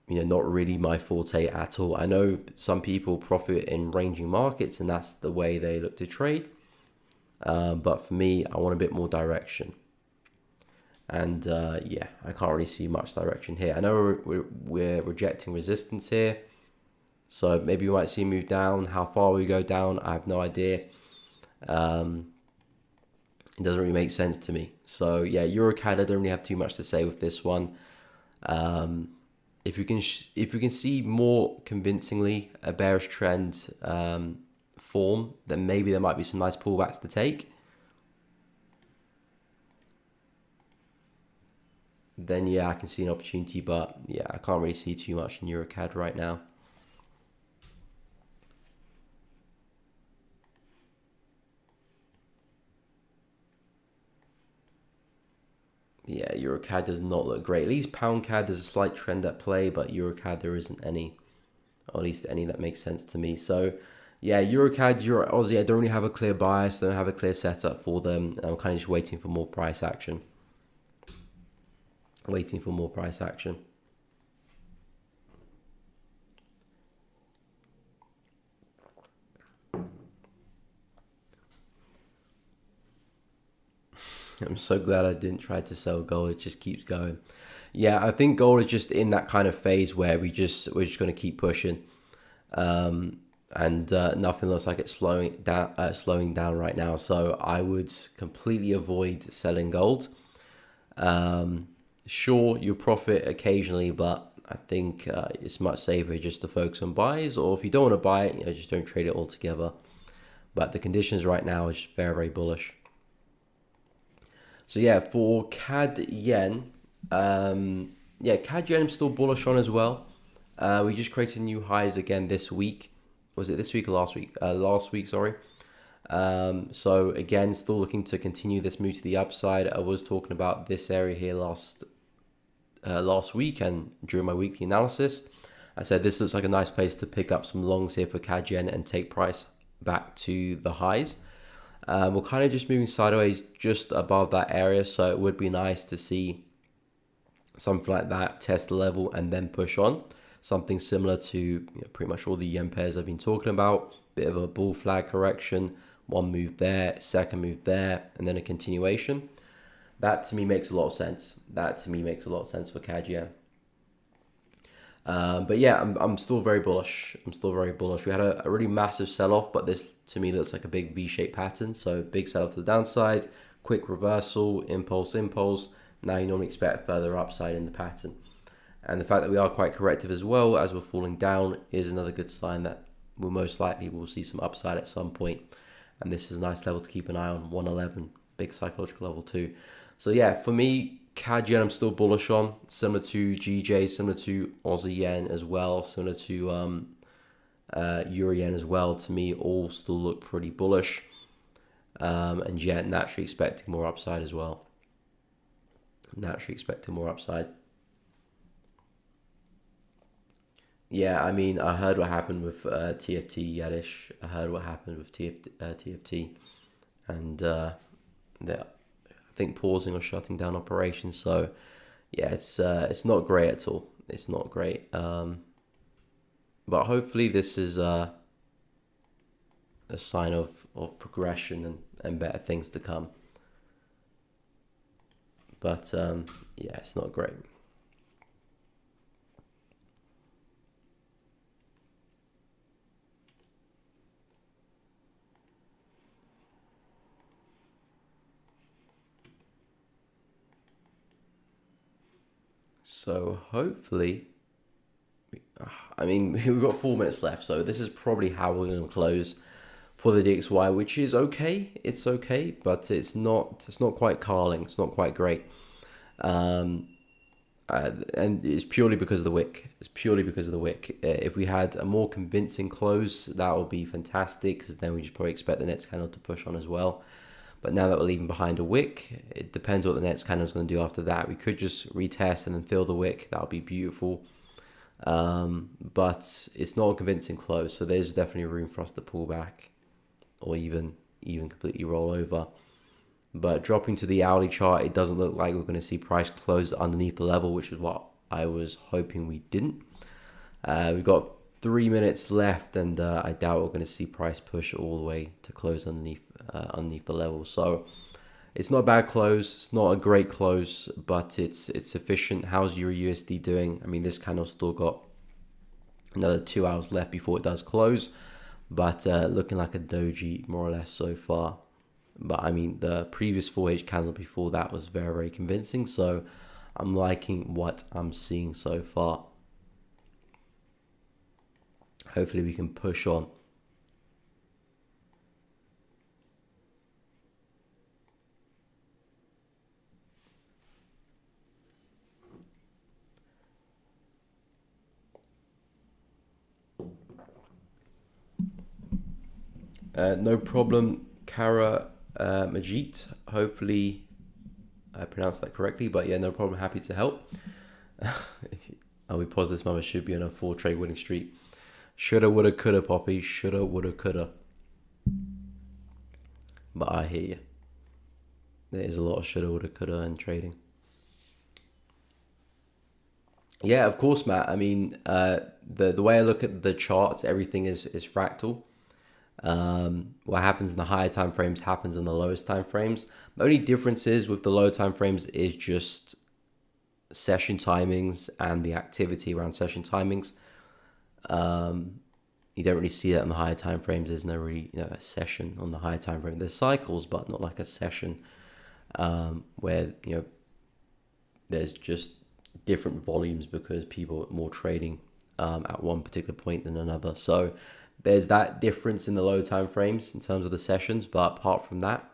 really my forte at all. I know some people profit in ranging markets, and that's the way they look to trade. But for me, I want a bit more direction. And yeah, I can't really see much direction here. I know we're rejecting resistance here. So maybe we might see a move down. How far we go down, I have no idea. It doesn't really make sense to me. So yeah, EuroCAD, I don't really have too much to say with this one. If you can see more convincingly a bearish trend form, then maybe there might be some nice pullbacks to take. Then yeah, I can see an opportunity, but yeah, I can't really see too much in EuroCAD right now. Yeah, EuroCAD does not look great. At least PoundCAD, there's a slight trend at play, but EuroCAD, there isn't any, or at least any that makes sense to me. So yeah, EuroCAD, Euro Aussie, I don't really have a clear bias, don't have a clear setup for them. I'm kind of just waiting for more price action. Waiting for more price action. I'm so glad I didn't try to sell gold. It just keeps going. Yeah, I think gold is just in that kind of phase where we're just going to keep pushing, and nothing looks like it's slowing down right now. So I would completely avoid selling gold. Sure, you profit occasionally, but I think it's much safer just to focus on buys. Or if you don't want to buy it, just don't trade it altogether. But the conditions right now is very, very bullish. So yeah, for CAD Yen, yeah, CAD Yen I'm still bullish on as well. We just created new highs again this week. Was it this week or last week? Last week, sorry. So again, still looking to continue this move to the upside. I was talking about this area here last week, and during my weekly analysis, I said this looks like a nice place to pick up some longs here for CAD Yen and take price back to the highs. We're kind of just moving sideways just above that area, so it would be nice to see something like that, test the level and then push on. Something similar to pretty much all the yen pairs I've been talking about. Bit of a bull flag correction, one move there, second move there, and then a continuation. That to me makes a lot of sense. For CAD Yen. But yeah, I'm still very bullish. We had a really massive sell-off, but this to me looks like a big V-shaped pattern. So big sell-off to the downside, quick reversal, impulse. Now you normally expect further upside in the pattern. And the fact that we are quite corrective as well as we're falling down is another good sign that we'll most likely will see some upside at some point. and this is a nice level to keep an eye on. 111, big psychological level too. So yeah, for me, CAD yen I'm still bullish on, similar to GJ, similar to Aussie yen as well, similar to Euro yen as well. To me, all still look pretty bullish, and yeah, naturally expecting more upside as well. Naturally expecting more upside. Yeah, I mean, I heard what happened with TFT Yadish. I heard what happened with TFT, and they're, I think, pausing or shutting down operations. So yeah, it's not great at all. It's not great. But hopefully this is a sign of progression and better things to come. But yeah, it's not great. So hopefully, I mean, we've got 4 minutes left, so this is probably how we're going to close for the DXY, which is okay. It's okay, but it's not quite Carling. It's not quite great. And it's purely because of the wick. It's purely because of the wick. If we had a more convincing close, that would be fantastic, because then we just probably expect the next candle to push on as well. But now that we're leaving behind a wick, it depends what the next candle is going to do after that. We could just retest and then fill the wick. That would be beautiful. But it's not a convincing close, so there's definitely room for us to pull back, or even completely roll over. But dropping to the hourly chart, it doesn't look like we're going to see price close underneath the level, which is what I was hoping we didn't. We've got 3 minutes left, and I doubt we're going to see price push all the way to close underneath the level. So it's not a bad close. It's not a great close, but it's sufficient. How's Euro USD doing? I mean, this candle's still got another 2 hours left before it does close, but looking like a doji more or less so far. But I mean, the previous 4H candle before that was very, very convincing. So I'm liking what I'm seeing so far. Hopefully we can push on. No problem, Kara Majit. Hopefully I pronounced that correctly, but yeah, no problem. Happy to help. We pause this mother should be on a 4 trade winning streak. Shoulda, woulda, coulda, Poppy. Shoulda, woulda, coulda. But I hear you. There is a lot of shoulda, woulda, coulda in trading. Yeah, of course, Matt. I mean, the way I look at the charts, everything is fractal. What happens in the higher time frames happens in the lowest time frames. The only difference is with the low time frames is just session timings and the activity around session timings. You don't really see that in the higher time frames. There's no really a session on the higher time frame. There's cycles, but not like a session where there's just different volumes because people are more trading at one particular point than another. So there's that difference in the low time frames in terms of the sessions, but apart from that,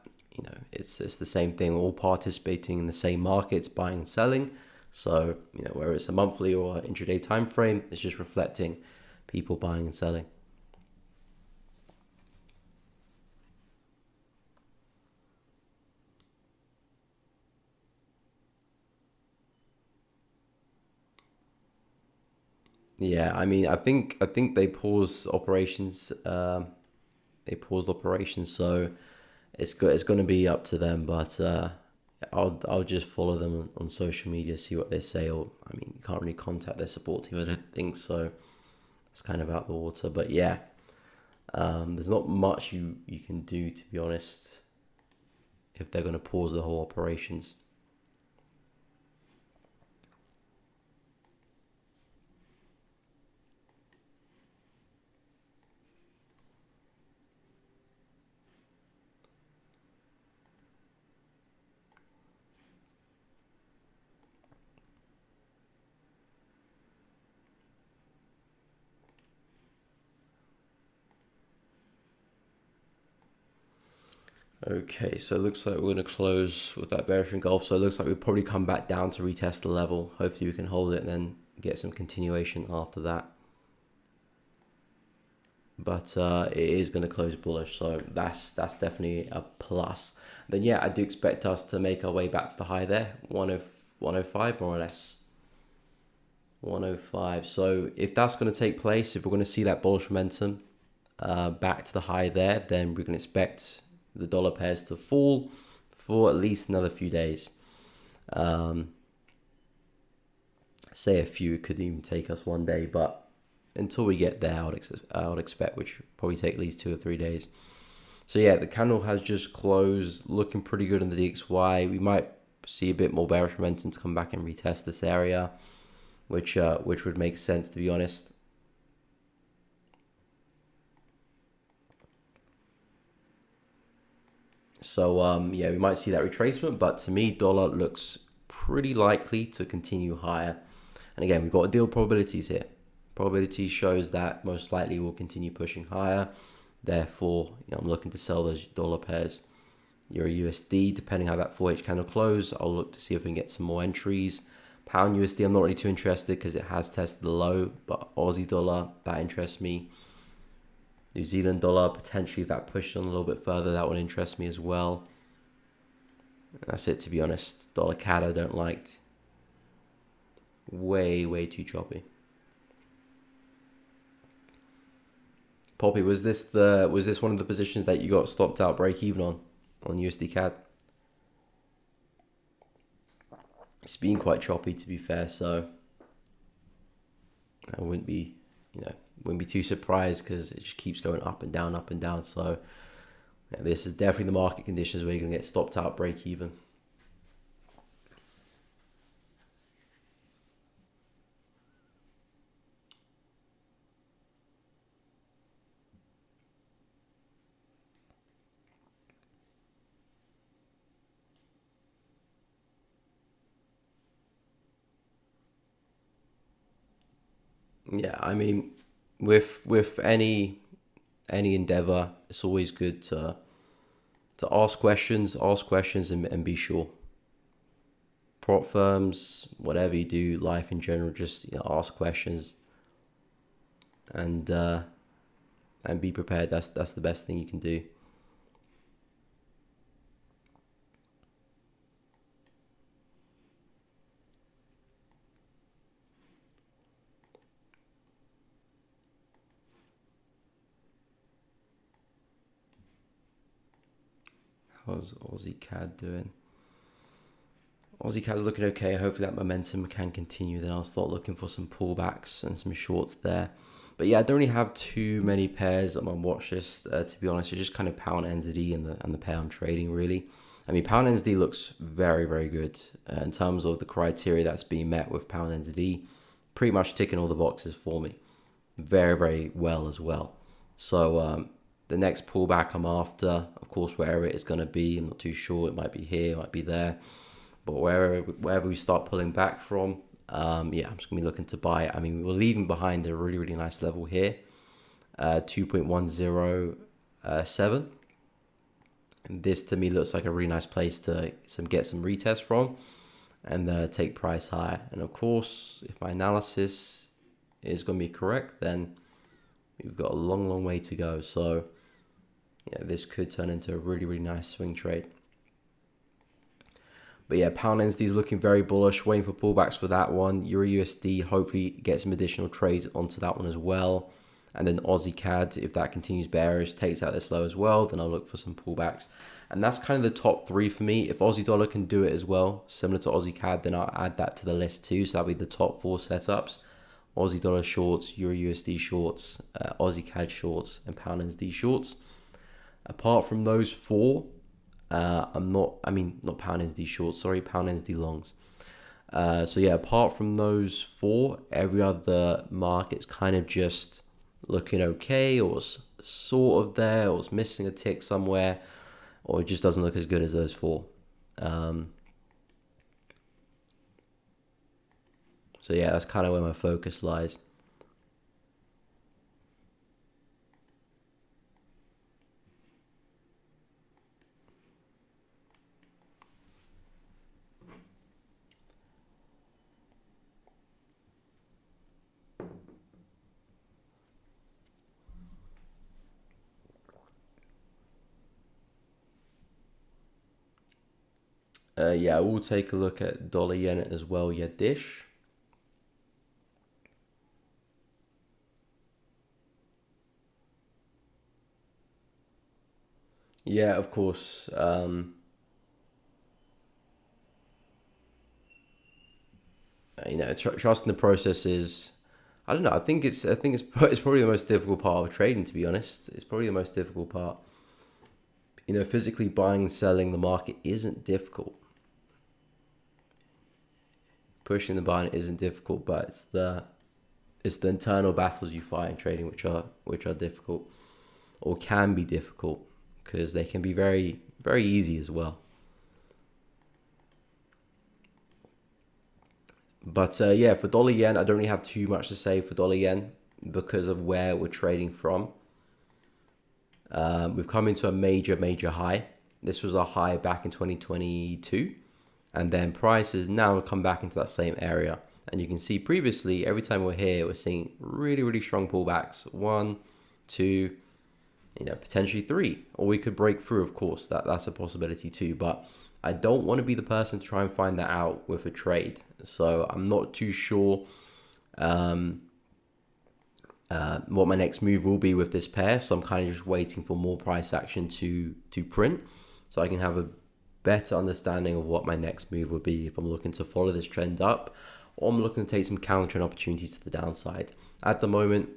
it's the same thing. We're all participating in the same markets, buying and selling. So whether it's a monthly or intraday time frame, it's just reflecting people buying and selling. Yeah, I mean, I think they paused operations. They paused operations, so it's going to be up to them. But I'll just follow them on social media, see what they say. Or I mean, you can't really contact their support team, I don't think so. It's kind of out the water. But yeah, there's not much you can do, to be honest, if they're going to pause the whole operations. Okay, so it looks like we're going to close with that bearish engulf. So it looks like we'll probably come back down to retest the level. Hopefully we can hold it and then get some continuation after that. But it is going to close bullish, so that's definitely a plus. Then yeah, I do expect us to make our way back to the high there, 105 more or less. 105. So if that's going to take place, if we're going to see that bullish momentum back to the high there, then we can expect the dollar pairs to fall for at least another few days. Say a few, it could even take us one day, but until we get there, I would expect, which would probably take at least 2 or 3 days. So yeah, the candle has just closed, looking pretty good in the DXY. We might see a bit more bearish momentum to come back and retest this area, which would make sense, to be honest. So yeah, we might see that retracement, but to me, dollar looks pretty likely to continue higher. And again, we've got deal probabilities here. Probability shows that most likely will continue pushing higher. Therefore, I'm looking to sell those dollar pairs. Euro USD, depending how that 4H candle close, I'll look to see if we can get some more entries. Pound USD, I'm not really too interested because it has tested the low, but Aussie dollar, that interests me. New Zealand dollar, potentially if that pushes on a little bit further, that would interest me as well. And that's it, to be honest. Dollar CAD I don't like. Way too choppy. Poppy, was this one of the positions that you got stopped out break even on USD CAD? It's been quite choppy, to be fair, so I wouldn't be too surprised because it just keeps going up and down. So yeah, this is definitely the market conditions where you're gonna get stopped out break even. Yeah, I mean, with any endeavor, it's always good to ask questions and be sure. Prop firms, whatever you do, life in general, just ask questions and be prepared. That's the best thing you can do. How's Aussie CAD doing? Aussie CAD's looking okay. Hopefully that momentum can continue. Then I'll start looking for some pullbacks and some shorts there. But yeah, I don't really have too many pairs on my watch list. To be honest, it's just kind of pound NZD and the pair I'm trading really. I mean, pound NZD looks very good in terms of the criteria that's being met with pound NZD. Pretty much ticking all the boxes for me. Very well as well. So the next pullback I'm after, of course, wherever it is going to be, I'm not too sure. It might be here, it might be there. But wherever we start pulling back from, yeah, I'm just going to be looking to buy it. I mean, we're leaving behind a really nice level here, 2.107. And this to me looks like a really nice place to get some retest from and take price higher. And of course, if my analysis is going to be correct, then we've got a long way to go. So yeah, this could turn into a really nice swing trade. But yeah, pound NZD is looking very bullish, waiting for pullbacks for that one. Euro USD, hopefully get some additional trades onto that one as well. And then Aussie CAD, if that continues bearish, takes out this low as well, then I'll look for some pullbacks. And that's kind of the top three for me. If Aussie dollar can do it as well, similar to Aussie CAD, then I'll add that to the list too. So that'll be the top 4 setups. Aussie dollar shorts, Euro USD shorts, Aussie CAD shorts, and pound NZD shorts. Apart from those 4, not pound NZD shorts, sorry, pound NZD longs. So yeah, apart from those 4, every other market's kind of just looking okay, or sort of there, or it's missing a tick somewhere, or it just doesn't look as good as those 4. So yeah, that's kind of where my focus lies. Yeah, we'll take a look at dollar yen as well. Yeah, dish. Yeah, of course. Trusting the process is, I don't know. It's probably the most difficult part of trading. To be honest, it's probably the most difficult part. Physically buying and selling the market isn't difficult. Pushing the button isn't difficult, but it's the internal battles you fight in trading which are difficult, or can be difficult, because they can be very very easy as well. But yeah, for dollar yen, I don't really have too much to say for dollar yen because of where we're trading from. We've come into a major high. This was a high back in 2022, and then prices now come back into that same area. And you can see previously, every time we're here, we're seeing really strong pullbacks. One, two, potentially three, or we could break through. Of course, that's a possibility too. But I don't want to be the person to try and find that out with a trade. So I'm not too sure what my next move will be with this pair. So I'm kind of just waiting for more price action to print, so I can have a better understanding of what my next move would be if I'm looking to follow this trend up, or I'm looking to take some counter and opportunities to the downside. At the moment,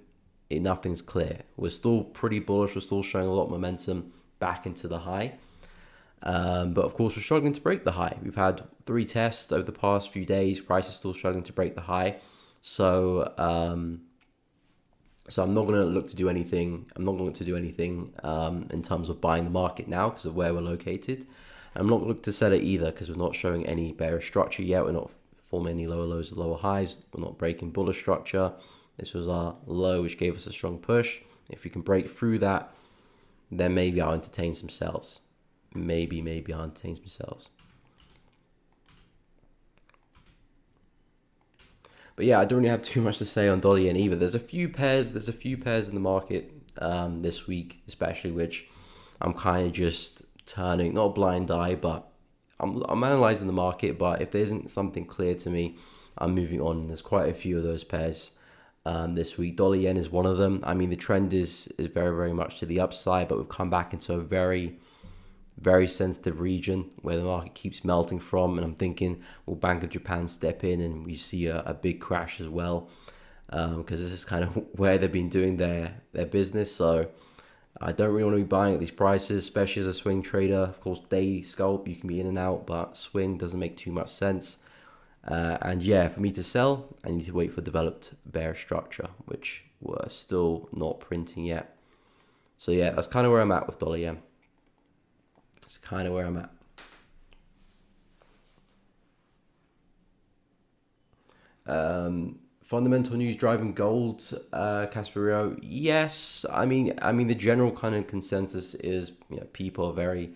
nothing's clear. We're still pretty bullish. We're still showing a lot of momentum back into the high. But of course, we're struggling to break the high. We've had 3 tests over the past few days. Price is still struggling to break the high. So I'm not going to look to do anything. I'm not going to do anything in terms of buying the market now because of where we're located. I'm not going to look to sell it either because we're not showing any bearish structure yet. We're not forming any lower lows or lower highs. We're not breaking bullish structure. This was our low, which gave us a strong push. If we can break through that, then maybe I'll entertain some sells. Maybe I'll entertain some sells. But yeah, I don't really have too much to say on dollar yen either. There's a few pairs in the market this week, especially, which I'm kind of just turning, not a blind eye, but I'm analyzing the market. But if there isn't something clear to me, I'm moving on. And there's quite a few of those pairs this week. Dollar yen is one of them. I mean, the trend is very much to the upside, but we've come back into a very sensitive region where the market keeps melting from, and I'm thinking, will Bank of Japan step in and we see a big crash as well, because this is kind of where they've been doing their business. So I don't really want to be buying at these prices, especially as a swing trader. Of course, day scalp, you can be in and out, but swing doesn't make too much sense. And yeah, for me to sell, I need to wait for developed bear structure, which we're still not printing yet. So yeah, that's kind of where I'm at with dollar yen. It's kind of where I'm at. Fundamental news driving gold, Casperio. Yes, I mean the general kind of consensus is people are very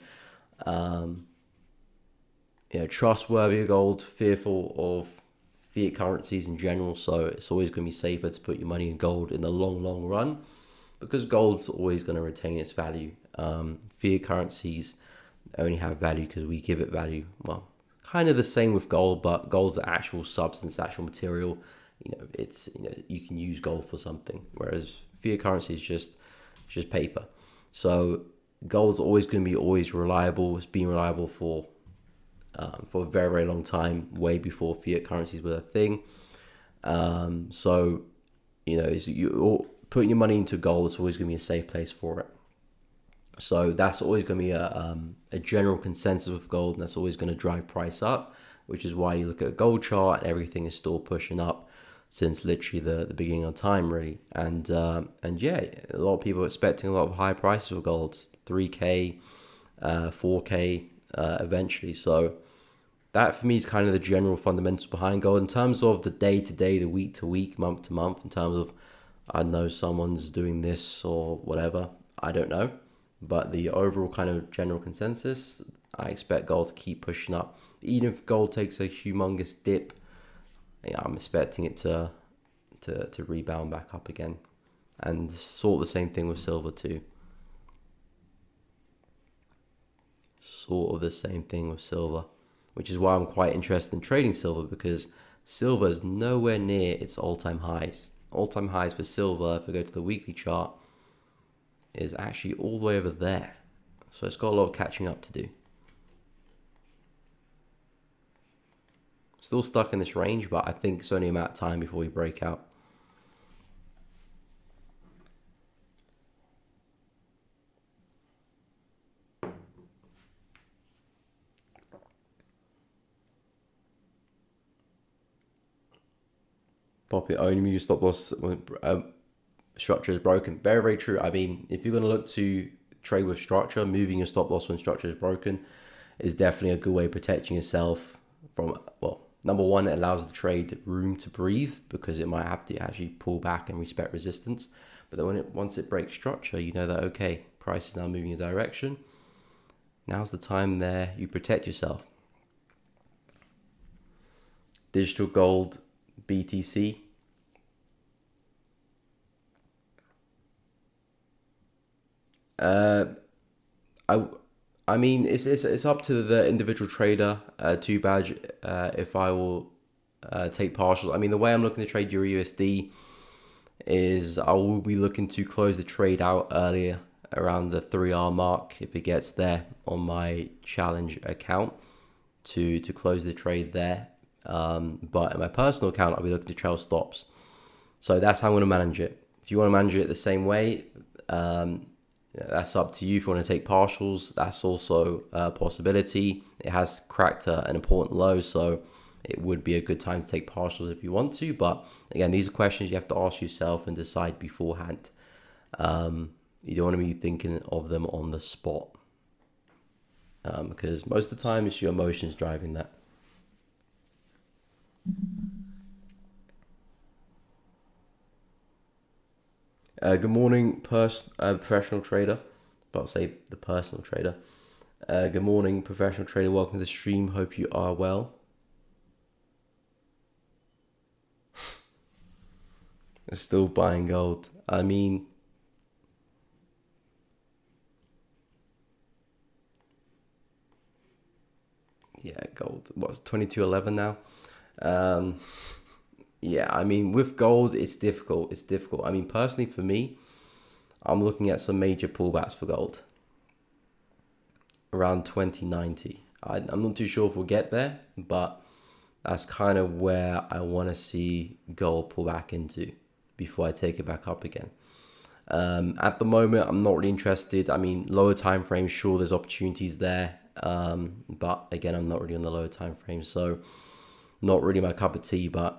trustworthy of gold, fearful of fiat currencies in general. So it's always going to be safer to put your money in gold in the long run, because gold's always going to retain its value. Fiat currencies only have value because we give it value. Well, kind of the same with gold, but gold's the actual substance, actual material. It's you can use gold for something, whereas fiat currency is just paper. So gold's always going to be reliable. It's been reliable for a very long time, way before fiat currencies were a thing. So you're putting your money into gold, it's always going to be a safe place for it. So that's always going to be a general consensus of gold, and that's always going to drive price up, which is why you look at a gold chart and everything is still pushing up since literally the beginning of time, really. And yeah, a lot of people are expecting a lot of high prices for gold, 3K, 4K eventually. So that for me is kind of the general fundamentals behind gold. In terms of the day to day, the week to week, month to month, in terms of, I know someone's doing this or whatever, I don't know. But the overall kind of general consensus, I expect gold to keep pushing up. Even if gold takes a humongous dip, I'm expecting it to rebound back up again. And sort of the same thing with silver too. Sort of the same thing with silver. which is why I'm quite interested in trading silver, because silver is nowhere near its all-time highs. All-time highs for silver, if I go to the weekly chart, is actually all the way over there. So it's got a lot of catching up to do. Still stuck in this range, but I think it's only a matter of time before we break out. Poppy, only move your stop loss when structure is broken. Very, very true. I mean, if you're going to look to trade with structure, moving your stop loss when structure is broken is definitely a good way of protecting yourself from, well, number one, it allows the trade room to breathe because it might have to actually pull back and respect resistance. But then once it breaks structure, you know that, okay, price is now moving in a direction. Now's the time there you protect yourself. Digital gold, BTC. I mean, it's up to the individual trader. Too bad if I will take partials. I mean, the way I'm looking to trade Euro USD is I will be looking to close the trade out earlier around the 3-hour mark if it gets there on my challenge account to close the trade there. But in my personal account, I'll be looking to trail stops. So that's how I'm going to manage it. If you want to manage it the same way, that's up to you. If you want to take partials, that's also a possibility. It has cracked an important low, so it would be a good time to take partials if you want to. But again, these are questions you have to ask yourself and decide beforehand. You don't want to be thinking of them on the spot, because most of the time it's your emotions driving that. Good morning, professional trader. But I'll say the personal trader. Good morning, professional trader. Welcome to the stream. Hope you are well. Still buying gold. I mean, yeah, gold. What's 22.11 now? Yeah, I mean, with gold, it's difficult. It's difficult. I mean, personally, for me, I'm looking at some major pullbacks for gold around 2090. I'm not too sure if we'll get there, but that's kind of where I want to see gold pull back into before I take it back up again. At the moment, I'm not really interested. I mean, lower time frames, sure, there's opportunities there. But again, I'm not really on the lower time frame, so not really my cup of tea. But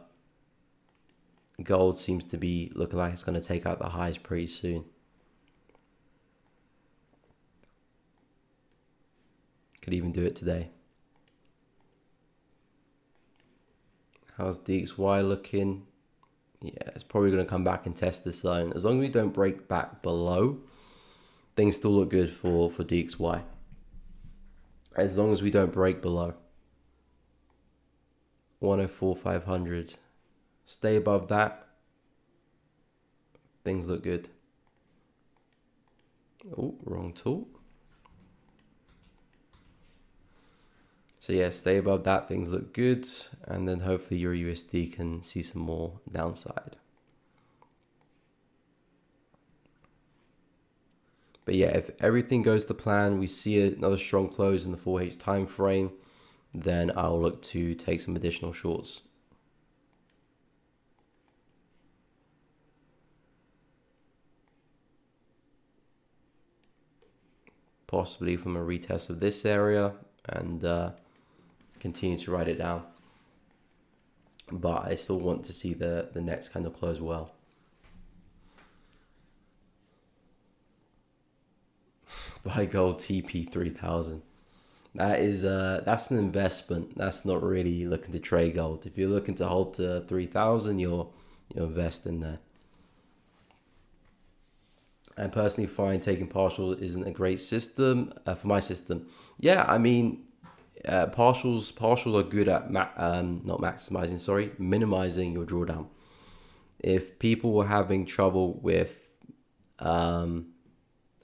gold seems to be looking like it's going to take out the highs pretty soon. Could even do it today. How's DXY looking? Yeah, it's probably going to come back and test this zone. As long as we don't break back below, things still look good for DXY. As long as we don't break below 104,500. Stay above that. Things look good. Oh, wrong tool. So yeah, stay above that. Things look good. And then hopefully your USD can see some more downside. But yeah, if everything goes to plan, we see another strong close in the 4H time frame, then I'll look to take some additional shorts. Possibly from a retest of this area and continue to write it down. But I still want to see the next kind of close well. Buy gold TP 3000. That is that's an investment. That's not really looking to trade gold. If you're looking to hold to 3000, you're investing there. I personally find taking partial isn't a great system for my system. Yeah, I mean, partials are good at minimizing your drawdown. If people were having trouble with, I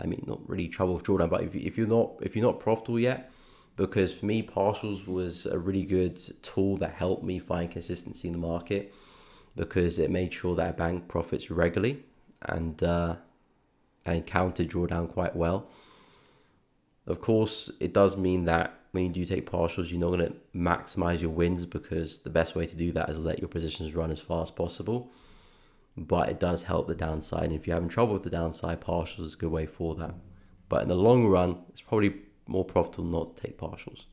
mean, not really trouble with drawdown, but if you're not profitable yet, because for me, partials was a really good tool that helped me find consistency in the market, because it made sure that I banked profits regularly and counted drawdown quite well. Of course, it does mean that when you do take partials, you're not going to maximize your wins, because the best way to do that is let your positions run as fast as possible. But it does help the downside. And if you're having trouble with the downside, partials is a good way for that. But in the long run, it's probably more profitable not to take partials.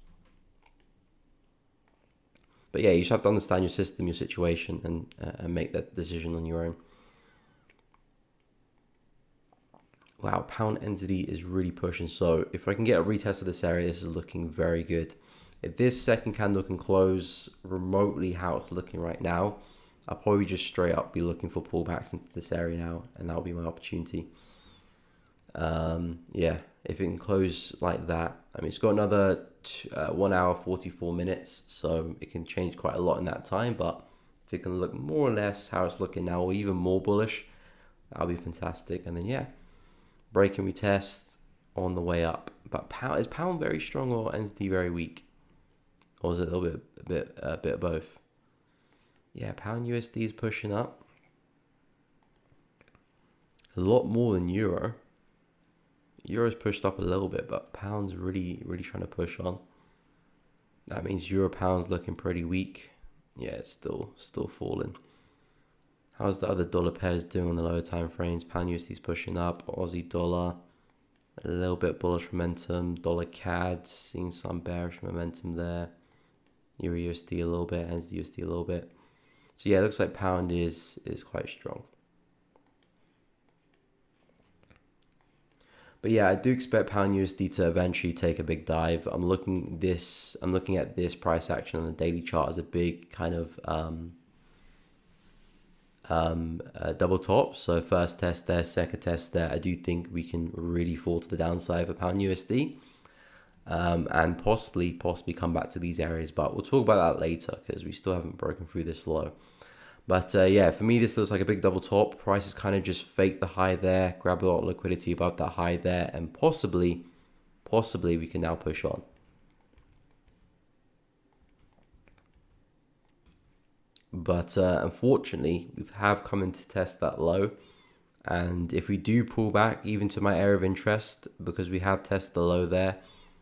But yeah, you just have to understand your system, your situation, and make that decision on your own. Wow, pound entity is really pushing. So if I can get a retest of this area, this is looking very good. If this second candle can close remotely how it's looking right now, I'll probably just straight up be looking for pullbacks into this area now, and that'll be my opportunity. Yeah, if it can close like that, I mean, it's got another 1 hour 44 minutes, so it can change quite a lot in that time. But if it can look more or less how it's looking now, or even more bullish, that'll be fantastic. And then yeah, break and retest on the way up. But is pound very strong or NZD very weak, or is it a little bit of both? Yeah, pound USD is pushing up a lot more than euro. Euro's pushed up a little bit, but pound's really trying to push on. That means euro pound's looking pretty weak. Yeah, it's still falling. How's the other dollar pairs doing on the lower time frames? Pound USD's pushing up. Aussie dollar, a little bit bullish momentum. Dollar CAD, seeing some bearish momentum there. Euro USD a little bit, NZD USD a little bit. So yeah, it looks like pound is quite strong. But yeah, I do expect pound USD to eventually take a big dive. I'm looking at this price action on the daily chart as a big kind of double top. So first test there, second test there. I do think we can really fall to the downside for pound USD, and possibly come back to these areas. But we'll talk about that later, because we still haven't broken through this low. But yeah, for me, this looks like a big double top. Prices kind of just fake the high there, grab a lot of liquidity above that high there, and possibly we can now push on. But unfortunately, we have come in to test that low. And if we do pull back even to my area of interest, because we have tested the low there,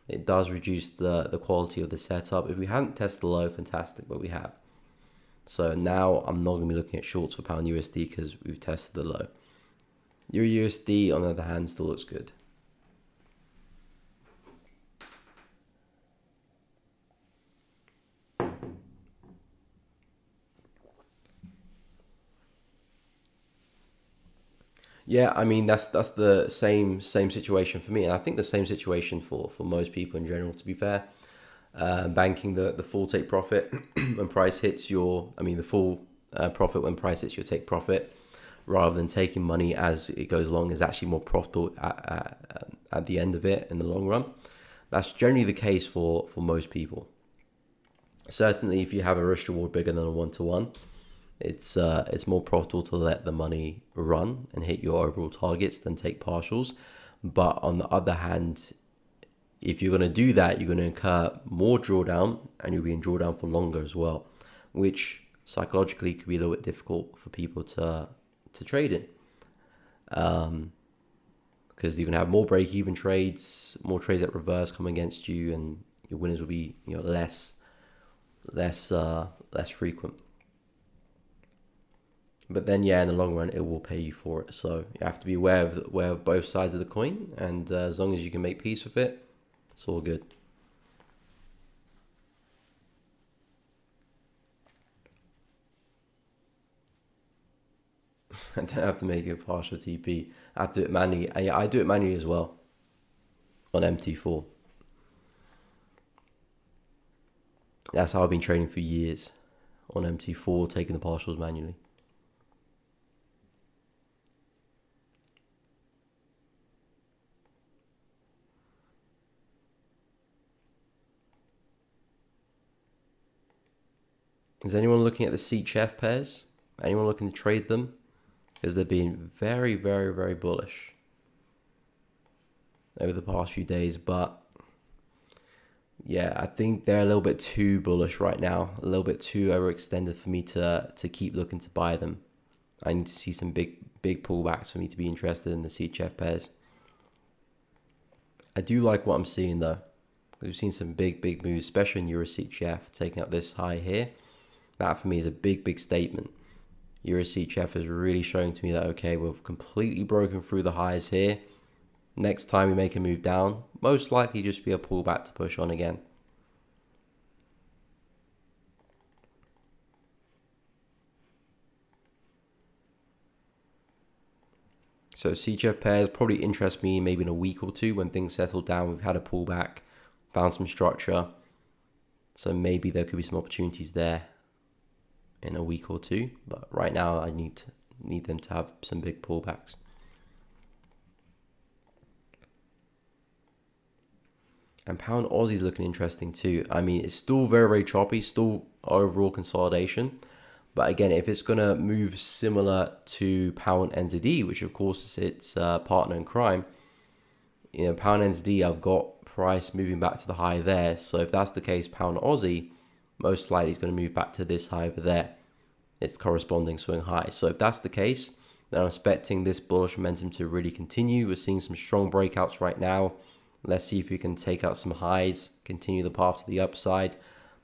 it does reduce the quality of the setup. If we hadn't tested the low, fantastic, but we have. So now I'm not going to be looking at shorts for pound USD, because we've tested the low. Euro USD, on the other hand, still looks good. Yeah, I mean, that's the same situation for me, and I think the same situation for most people in general, to be fair. Banking the full take profit when price hits the full profit when price hits your take profit, rather than taking money as it goes along, is actually more profitable at the end of it in the long run. That's generally the case for most people. Certainly, if you have a risk reward bigger than a 1-to-1, it's more profitable to let the money run and hit your overall targets than take partials. But on the other hand, if you're going to do that, you're going to incur more drawdown, and you'll be in drawdown for longer as well, which psychologically could be a little bit difficult for people to trade in, because you're going to have more break-even trades, more trades that reverse come against you, and your winners will be less frequent. But then, yeah, in the long run, it will pay you for it. So you have to be aware of both sides of the coin, and as long as you can make peace with it, it's all good. I don't have to make a partial TP. I have to do it manually. I do it manually as well on MT4. That's how I've been trading for years, on MT4, taking the partials manually. Is anyone looking at the C-Chef pairs? Anyone looking to trade them? Because they've been very, very, very bullish over the past few days, but Yeah, I think they're a little bit too bullish right now, a little bit too overextended for me to keep looking to buy them. I need to see some big pullbacks for me to be interested in the CHF pairs. I do like what I'm seeing though. We've seen some big moves, especially in Euro CHF, taking up this high here. That for me is a big statement. Euro CHF is really showing to me that, okay, we've completely broken through the highs here. Next time we make a move down, most likely just be a pullback to push on again. So CHF pairs probably interest me maybe in a week or two when things settle down. We've had a pullback, found some structure. So maybe there could be some opportunities there in a week or two. But right now I need them to have some big pullbacks. And pound Aussie is looking interesting too. I mean, it's still very choppy, still overall consolidation. But again, if it's going to move similar to pound NZD, which of course is its partner in crime, you know, pound NZD, I've got price moving back to the high there. So if that's the case, pound Aussie, most likely is going to move back to this high over there. Its corresponding swing high. So if that's the case, then I'm expecting this bullish momentum to really continue. We're seeing some strong breakouts right now. Let's see if we can take out some highs, continue the path to the upside.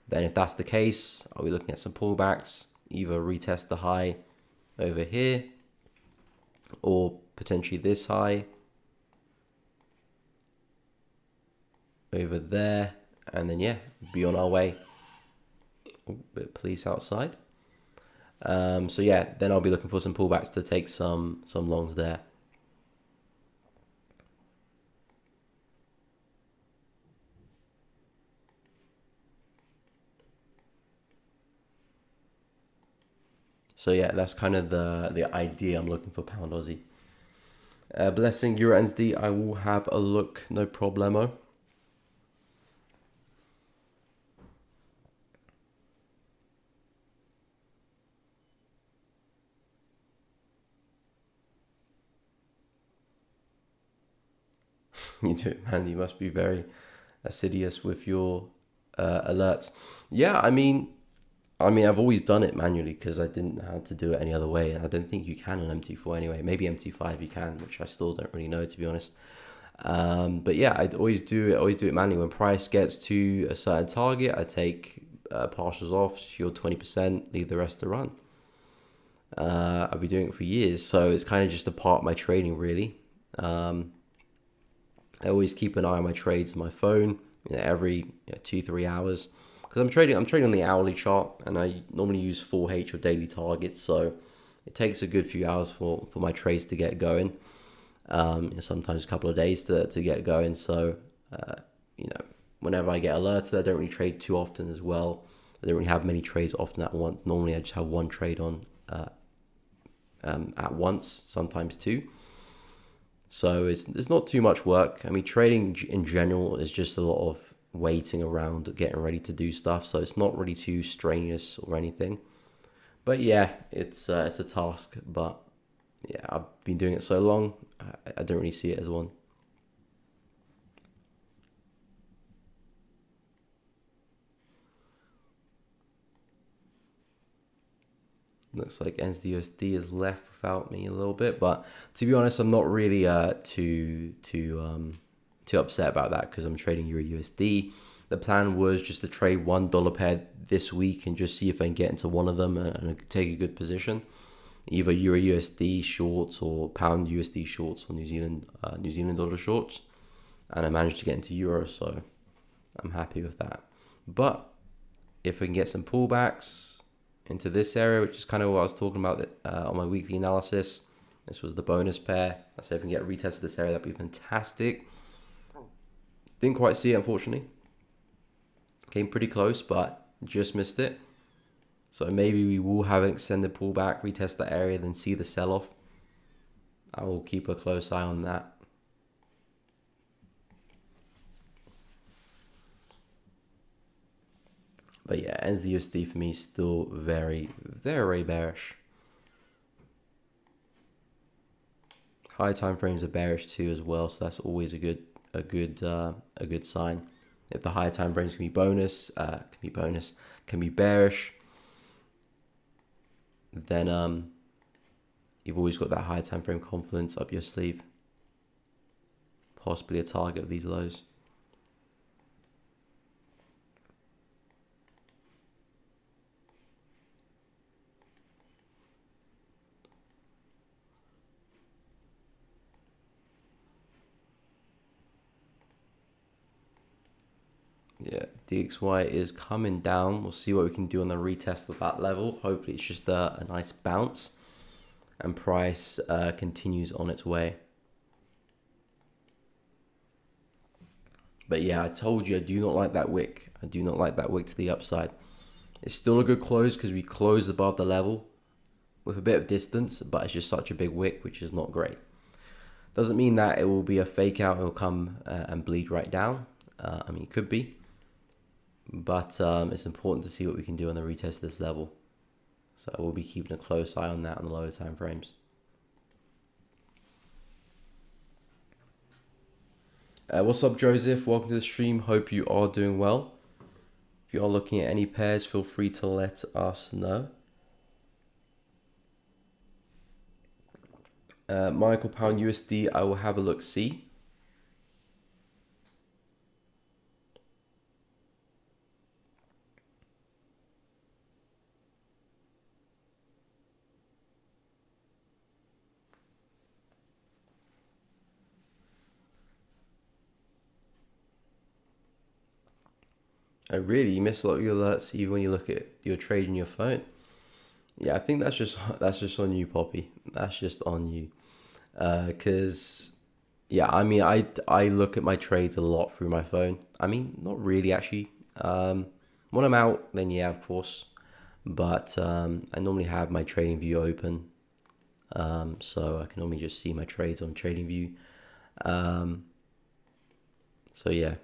Then if that's the case, I'll be looking at some pullbacks, either retest the high over here or potentially this high over there, and then yeah, be on our way. Oh, bit of police outside. So yeah, then I'll be looking for some pullbacks to take some longs there. So yeah, that's kind of the idea I'm looking for pound Aussie. Blessing Euro NZD, I will have a look, no problemo. You do it, man. You must be very assiduous with your alerts. Yeah, I mean, I've always done it manually because I didn't know how to do it any other way. I don't think you can on MT4 anyway. Maybe MT5 you can, which I still don't really know, to be honest. But yeah, I'd always do it manually. When price gets to a certain target, I take partials off, shield 20%, leave the rest to run. I've been doing it for years, so it's kind of just a part of my trading, really. I always keep an eye on my trades on my phone, every 2-3 hours. Because I'm trading on the hourly chart, and I normally use 4H or daily targets, so it takes a good few hours for my trades to get going. Sometimes a couple of days to get going. So whenever I get alerted, I don't really trade too often as well. I don't really have many trades often at once. Normally, I just have one trade on at once, sometimes two. So it's not too much work. I mean, trading in general is just a lot of waiting around, getting ready to do stuff. So it's not really too strenuous or anything. But yeah, it's a task. But yeah, I've been doing it so long, I don't really see it as one. Looks like NZUSD is left without me a little bit, but to be honest, I'm not really too upset about that because I'm trading Euro USD. The plan was just to trade $1 pair this week and just see if I can get into one of them and take a good position, either Euro USD shorts or pound USD shorts or New Zealand dollar shorts, and I managed to get into Euro, so I'm happy with that. But if we can get some pullbacks into this area, which is kind of what I was talking about on my weekly analysis. This was the bonus pair. I said if we can get a retest of this area, that'd be fantastic. Didn't quite see it, unfortunately. Came pretty close, but just missed it. So maybe we will have an extended pullback, retest that area, then see the sell-off. I will keep a close eye on that. But yeah, NZUSD for me is still very, very bearish. High time frames are bearish too as well, so that's always a good sign. If the higher time frames can be bearish, then you've always got that higher time frame confidence up your sleeve. Possibly a target of these lows. Yeah, DXY is coming down. We'll see what we can do on the retest of that level. Hopefully it's just a nice bounce and price continues on its way. But yeah, I told you I do not like that wick. I do not like that wick to the upside. It's still a good close because we closed above the level with a bit of distance, but it's just such a big wick, which is not great. Doesn't mean that it will be a fake out. It will come and bleed right down. I mean, it could be. But it's important to see what we can do on the retest of this level. So we'll be keeping a close eye on that on the lower time frames. What's up, Joseph? Welcome to the stream. Hope you are doing well. If you are looking at any pairs, feel free to let us know. Michael, pound USD, I will have a look see. Oh, really? You miss a lot of your alerts even when you look at your trade in your phone? Yeah, I think that's just on you, Poppy. That's just on you. Cause yeah, I mean, I look at my trades a lot through my phone. I mean, not really actually. When I'm out, then yeah, of course. But I normally have my trading view open, so I can normally just see my trades on trading view. So yeah.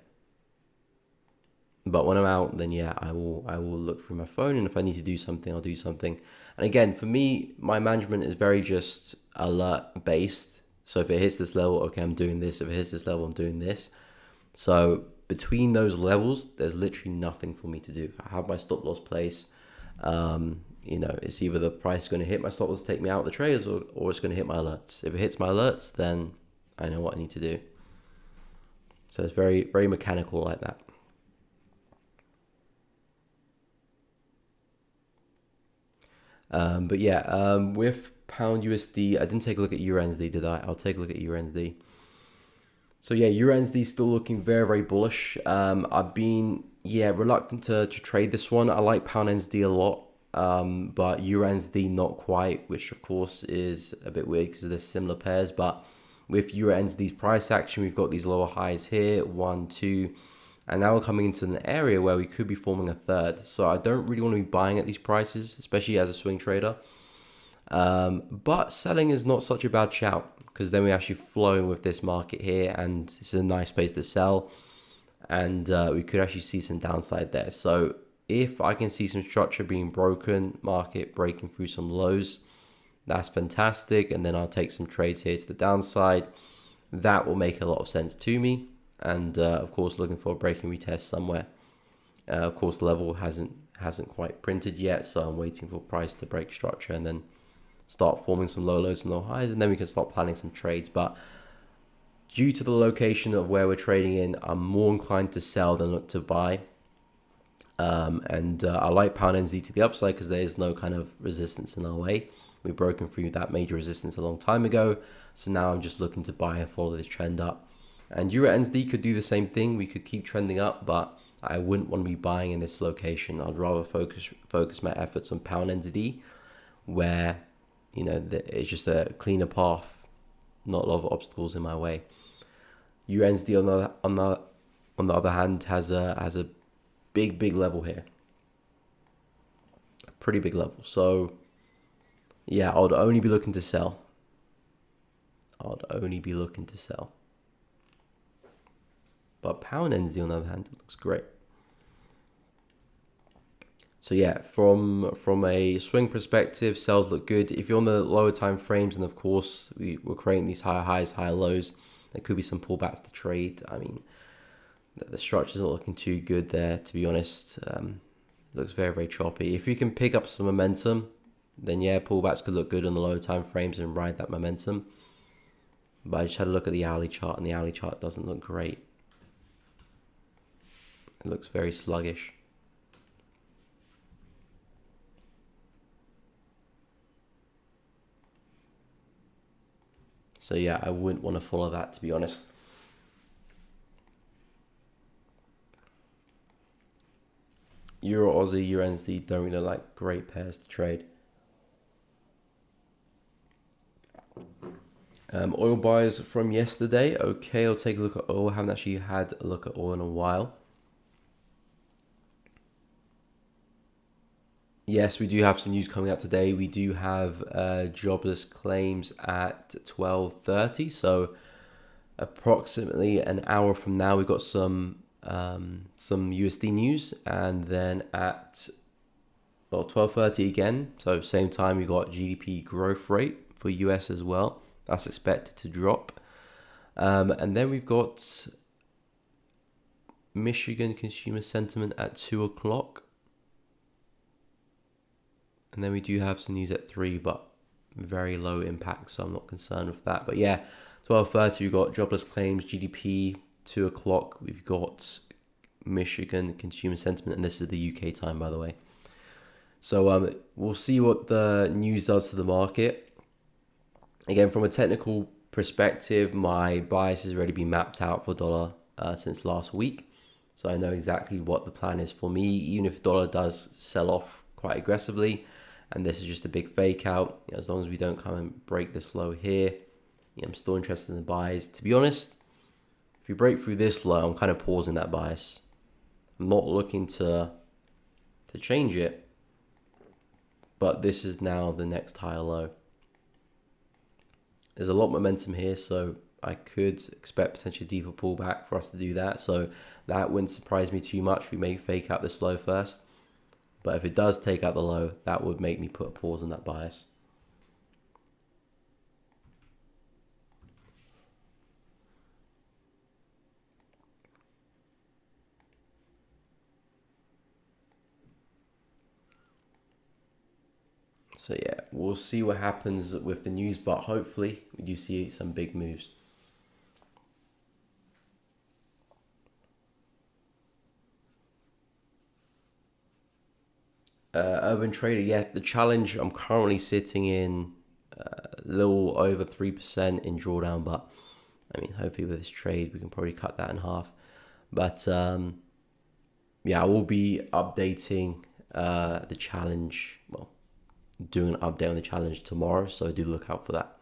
But when I'm out, then yeah, I will look through my phone, and if I need to do something, I'll do something. And again, for me, my management is very just alert based. So if it hits this level, okay, I'm doing this. If it hits this level, I'm doing this. So between those levels, there's literally nothing for me to do. I have my stop loss place. You know, it's either the price is going to hit my stop loss to take me out of the trades, or it's going to hit my alerts. If it hits my alerts, then I know what I need to do. So it's very, very mechanical like that. But yeah, with pound USD, I didn't take a look at EUR/USD, did I? I'll take a look at EUR/USD. So yeah, EUR/USD still looking very, very bullish. I've been, reluctant to trade this one. I like pound USD a lot, but EUR/USD not quite, which of course is a bit weird because they're similar pairs. But with EUR/USD's price action, we've got these lower highs here, 1, 2, and now we're coming into an area where we could be forming a third. So I don't really want to be buying at these prices, especially as a swing trader. But selling is not such a bad shout, because then we're actually flowing with this market here, and it's a nice place to sell. And we could actually see some downside there. So if I can see some structure being broken, market breaking through some lows, that's fantastic. And then I'll take some trades here to the downside. That will make a lot of sense to me. And of course, looking for a breaking retest somewhere. Of course, the level hasn't quite printed yet, so I'm waiting for price to break structure and then start forming some low lows and low highs, and then we can start planning some trades. But due to the location of where we're trading in, I'm more inclined to sell than look to buy. And I like pound NZ to the upside because there is no kind of resistance in our way. We've broken through that major resistance a long time ago, so now I'm just looking to buy and follow this trend up. And EUR/USD could do the same thing. We could keep trending up, but I wouldn't want to be buying in this location. I'd rather focus my efforts on pound NZD, where it's just a cleaner path, not a lot of obstacles in my way. EUR/USD on the other hand has a big level here, a pretty big level. So yeah, I would only be looking to sell. But pound NZ on the other hand, it looks great. So yeah, from a swing perspective, sales look good. If you're on the lower time frames, and of course we're creating these higher highs, higher lows, there could be some pullbacks to trade. I mean, The structure's not looking too good there, to be honest. Looks very, very choppy. If you can pick up some momentum, then yeah, pullbacks could look good on the low time frames and ride that momentum. But I just had a look at the hourly chart, and the hourly chart doesn't look great. It looks very sluggish. So yeah, I wouldn't want to follow that, to be honest. Euro Aussie, Euro NZD don't really look like great pairs to trade. Oil buys from yesterday. Okay, I'll take a look at oil. I haven't actually had a look at oil in a while. Yes, we do have some news coming out today. We do have jobless claims at 12:30. So approximately an hour from now, we've got some USD news, and then at 12:30 again. So same time, we got GDP growth rate for US as well. That's expected to drop. And then we've got Michigan consumer sentiment at 2 o'clock. And then we do have some news at 3, but very low impact, so I'm not concerned with that. But yeah, 12:30, we've got jobless claims, GDP, 2 o'clock. We've got Michigan consumer sentiment, and this is the UK time, by the way. So we'll see what the news does to the market. Again, from a technical perspective, my bias has already been mapped out for dollar since last week. So I know exactly what the plan is for me, even if dollar does sell off quite aggressively. And this is just a big fake out. As long as we don't come and break this low here, I'm still interested in the buys. To be honest, if we break through this low, I'm kind of pausing that bias. I'm not looking to change it, but this is now the next higher low. There's a lot of momentum here, so I could expect potentially deeper pullback for us to do that. So that wouldn't surprise me too much. We may fake out this low first. But if it does take out the low, that would make me put a pause on that bias. So yeah, we'll see what happens with the news, but hopefully we do see some big moves. Urban Trader, yeah, the challenge, I'm currently sitting in a little over 3% in drawdown, but I mean, hopefully with this trade, we can probably cut that in half. But yeah, I will be updating the challenge, well, doing an update on the challenge tomorrow, so do look out for that.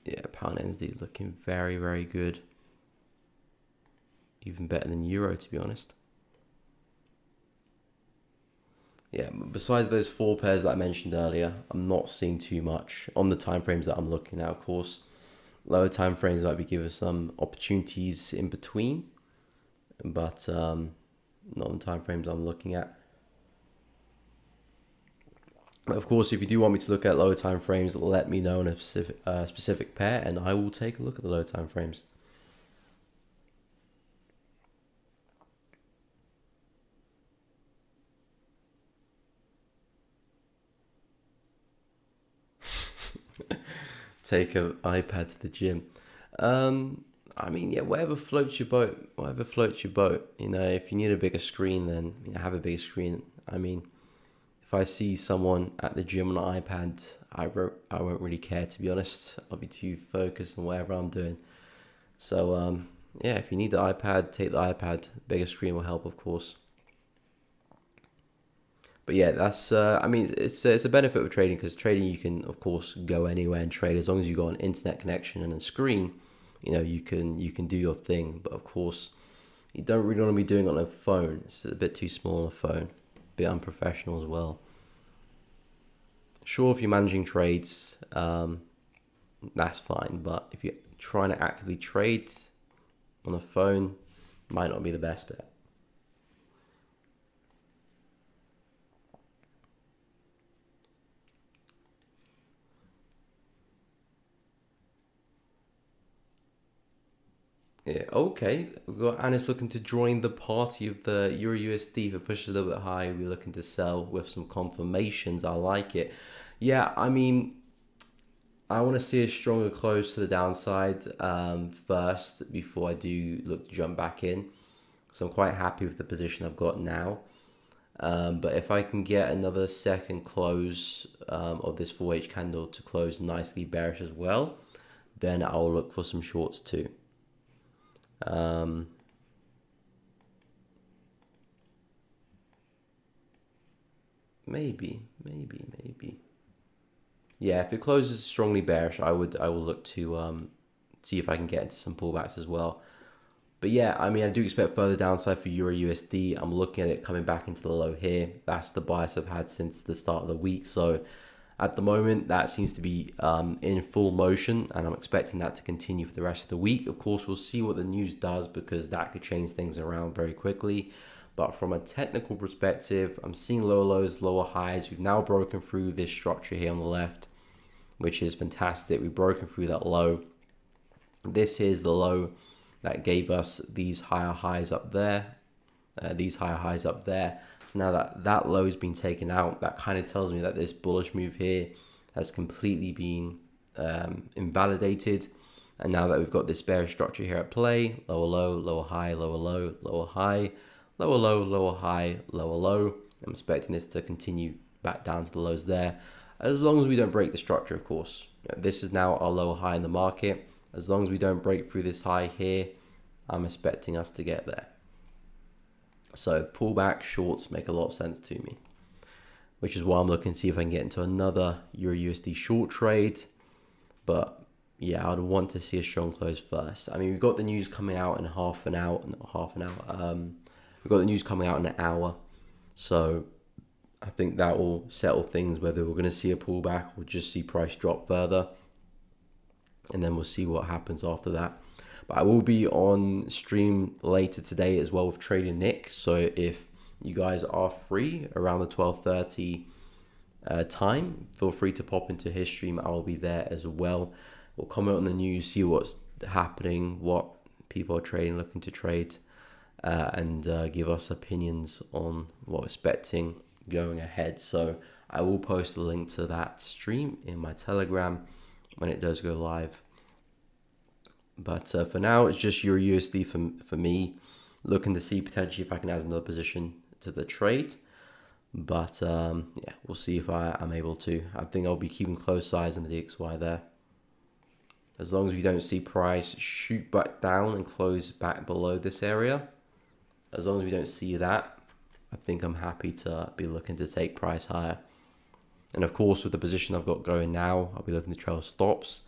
Yeah, pound NZD is looking very, very good. Even better than euro, to be honest. Yeah, besides those 4 pairs that I mentioned earlier, I'm not seeing too much on the time frames that I'm looking at. Of course, lower time frames might be giving us some opportunities in between, but not on time frames I'm looking at. But of course, if you do want me to look at lower time frames, let me know on a specific pair, and I will take a look at the lower time frames. Take an iPad to the gym. I mean, yeah, whatever floats your boat. Whatever floats your boat. If you need a bigger screen, then have a bigger screen. I mean, if I see someone at the gym on an iPad, I won't really care, to be honest. I'll be too focused on whatever I'm doing. So yeah, if you need the iPad, take the iPad. Bigger screen will help, of course. But yeah, that's I mean, it's a benefit of trading, because trading, you can of course go anywhere and trade as long as you got an internet connection and a screen. You can do your thing. But of course, you don't really want to be doing it on a phone. It's a bit too small on a phone, a bit unprofessional as well. Sure, if you're managing trades, that's fine. But if you're trying to actively trade on the phone might not be the best bet. Yeah, okay. We've got Anis looking to join the party of the Euro USD. If it pushes a little bit high, we're looking to sell with some confirmations. I like it. Yeah, I mean, I want to see a stronger close to the downside first before I do look to jump back in. So I'm quite happy with the position I've got now. But if I can get another second close of this 4H candle to close nicely bearish as well, then I'll look for some shorts too. Maybe. Yeah, if it closes strongly bearish, I will look to see if I can get into some pullbacks as well. But yeah, I mean, I do expect further downside for Euro USD. I'm looking at it coming back into the low here. That's the bias I've had since the start of the week. So at the moment, that seems to be in full motion, and I'm expecting that to continue for the rest of the week. Of course, we'll see what the news does because that could change things around very quickly. But from a technical perspective, I'm seeing lower lows, lower highs. We've now broken through this structure here on the left, which is fantastic. We've broken through that low. This is the low that gave us these higher highs up there, So now that low has been taken out, that kind of tells me that this bullish move here has completely been invalidated. And now that we've got this bearish structure here at play, lower low, lower high, lower low, lower high, lower low, lower high, lower low. I'm expecting this to continue back down to the lows there, as long as we don't break the structure, of course. This is now our lower high in the market. As long as we don't break through this high here, I'm expecting us to get there. So pullback shorts make a lot of sense to me, which is why I'm looking to see if I can get into another Euro USD short trade. But yeah, I'd want to see a strong close first. I mean, we've got the news coming out in half an hour. We've got the news coming out in an hour. So I think that will settle things, whether we're going to see a pullback or just see price drop further. And then we'll see what happens after that. But I will be on stream later today as well with Trading Nick. So if you guys are free around the 12:30 time, feel free to pop into his stream. I will be there as well. We'll comment on the news, see what's happening, what people are trading, looking to trade, and give us opinions on what we're expecting going ahead. So I will post a link to that stream in my Telegram when it does go live. But for now, it's just Euro USD for me. Looking to see potentially if I can add another position to the trade. But yeah, we'll see if I'm able to. I think I'll be keeping close eyes on the DXY there. As long as we don't see price shoot back down and close back below this area. As long as we don't see that, I think I'm happy to be looking to take price higher. And of course, with the position I've got going now, I'll be looking to trail stops.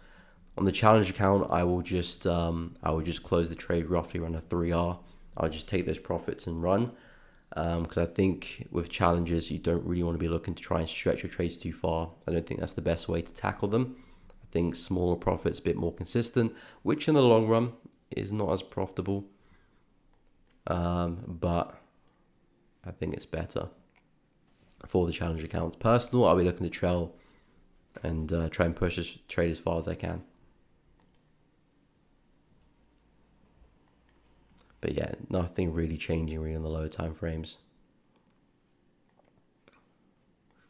On the challenge account, I will just close the trade roughly around a 3R. I'll just take those profits and run. Because I think with challenges, you don't really want to be looking to try and stretch your trades too far. I don't think that's the best way to tackle them. I think smaller profits, a bit more consistent, which in the long run is not as profitable. But I think it's better for the challenge accounts. Personal, I'll be looking to trail and try and push this trade as far as I can. But yeah, nothing really changing really on the lower time frames.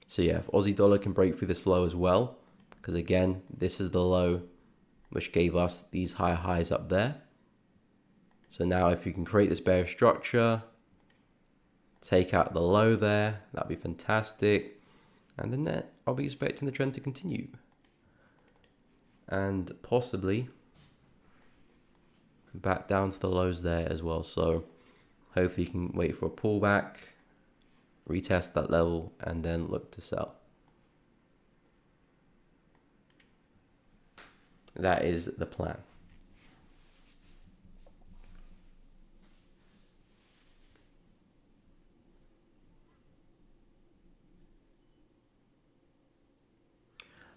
So yeah, if Aussie dollar can break through this low as well, because again, this is the low which gave us these higher highs up there. So now if you can create this bearish structure, take out the low there, that'd be fantastic. And then I'll be expecting the trend to continue. And possibly back down to the lows there as well. So hopefully you can wait for a pullback, retest that level, and then look to sell. That is the plan.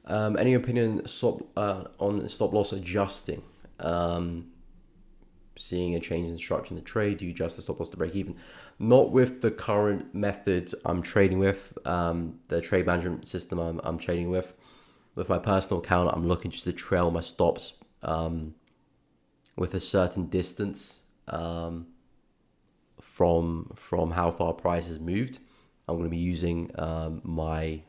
Any opinion on stop loss adjusting? seeing a change in structure in the trade, do you adjust the stop loss to break even? Not with the current methods I'm trading with, the trade management system I'm trading with. With my personal account, I'm looking just to trail my stops with a certain distance from how far price has moved. I'm going to be using my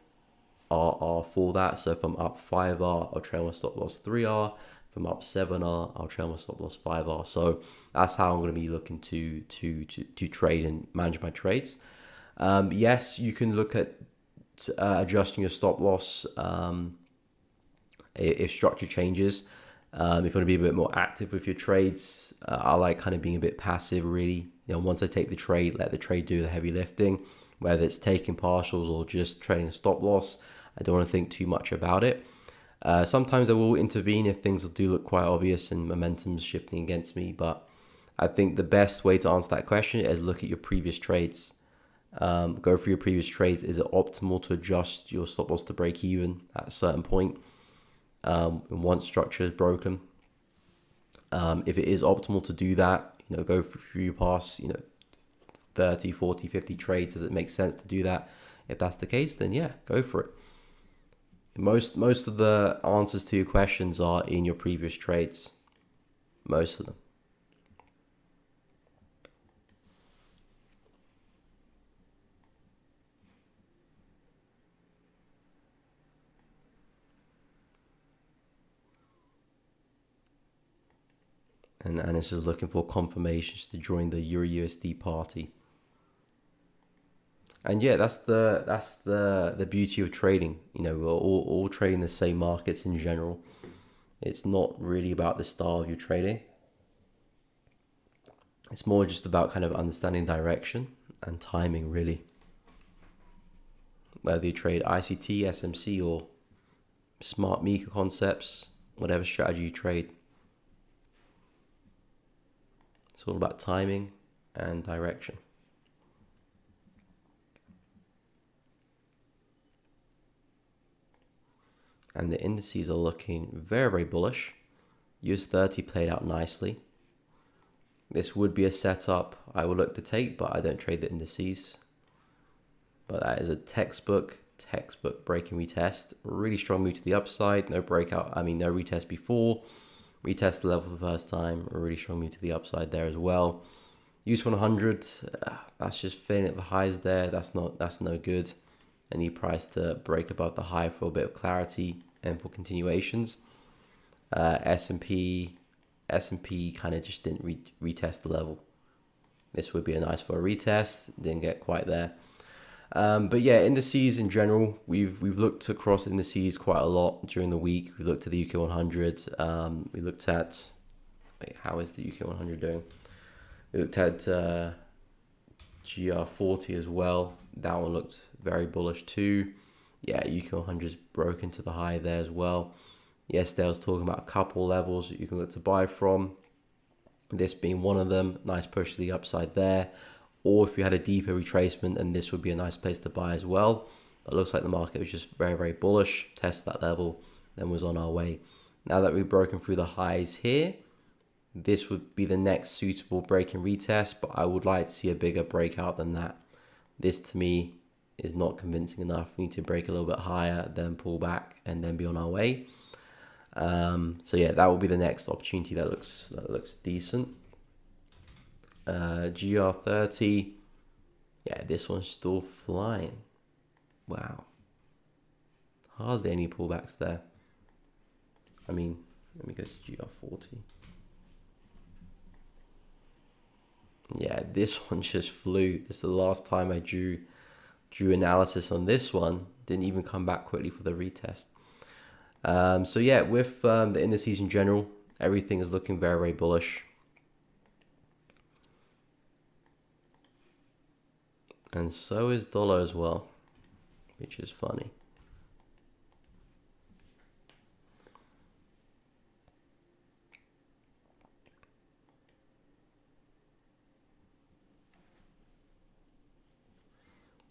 RR for that. So if I'm up 5R, I'll trail my stop loss 3R. If I'm up 7R, I'll trail my stop loss 5R. So that's how I'm going to be looking to trade and manage my trades. Yes, you can look at adjusting your stop loss if structure changes. If you want to be a bit more active with your trades, I like kind of being a bit passive, really. Once I take the trade, let the trade do the heavy lifting, whether it's taking partials or just trading a stop loss. I don't want to think too much about it. Sometimes I will intervene if things do look quite obvious and momentum's shifting against me, but I think the best way to answer that question is look at your previous trades. Go through your previous trades. Is it optimal to adjust your stop loss to break even at a certain point once structure is broken? If it is optimal to do that, go through your past 30, 40, 50 trades. Does it make sense to do that? If that's the case, then yeah, go for it. Most of the answers to your questions are in your previous trades. Most of them. And Anis is looking for confirmations to join the Euro USD party. And yeah, that's the beauty of trading. We're all trading the same markets in general. It's not really about the style of your trading. It's more just about kind of understanding direction and timing, really. Whether you trade ICT, SMC, or smart Miko concepts, whatever strategy you trade. It's all about timing and direction. And the indices are looking very, very bullish. US 30 played out nicely. This would be a setup I would look to take, but I don't trade the indices. But that is a textbook break and retest. Really strong move to the upside. No breakout, no retest before. Retest the level for the first time. A really strong move to the upside there as well. US 100, that's just failing at the highs there. That's no good. I need price to break above the high for a bit of clarity and for continuations. S&P kind of just didn't retest the level. This would be a nice for a retest. Didn't get quite there. But yeah, indices in general, we've looked across indices quite a lot during the week. We looked at the UK 100. We looked at, how is the UK 100 doing? We looked at GR40 as well. That one looked very bullish too. Yeah, UK 100's broken to the high there as well. Yesterday I was talking about a couple levels that you can look to buy from. This being one of them. Nice push to the upside there. Or if you had a deeper retracement, then this would be a nice place to buy as well. But it looks like the market was just very, very bullish. Test that level, then was on our way. Now that we've broken through the highs here, this would be the next suitable break and retest, but I would like to see a bigger breakout than that. This to me is not convincing enough. We need to break a little bit higher, then pull back, and then be on our way. So yeah, that will be the next opportunity that looks decent. GR30, yeah, this one's still flying. Wow, hardly any pullbacks there. Let me go to GR40. Yeah, this one just flew. This is the last time I drew analysis on this one. Didn't even come back quickly for the retest. So yeah, with the indices in general, everything is looking very, very bullish. And so is dollar as well, which is funny.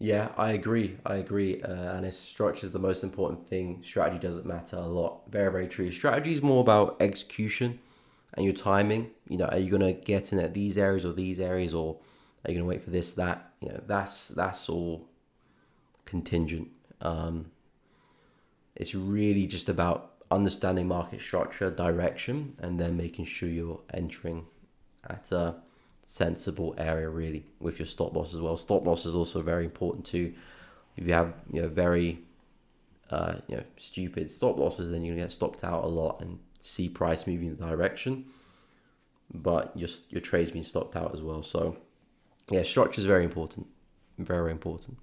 Yeah, I agree. And its structure is the most important thing. Strategy doesn't matter a lot. Very, very true. Strategy is more about execution and your timing. Are you gonna get in at these areas or these areas, or are you gonna wait for this, that? That's all contingent. It's really just about understanding market structure, direction, and then making sure you're entering at a sensible area really with your stop loss as well. Stop loss is also very important too. If you have very stupid stop losses, then you're gonna get stopped out a lot and see price moving in the direction, but your trade's been stopped out as well. So yeah, structure is very important, very important.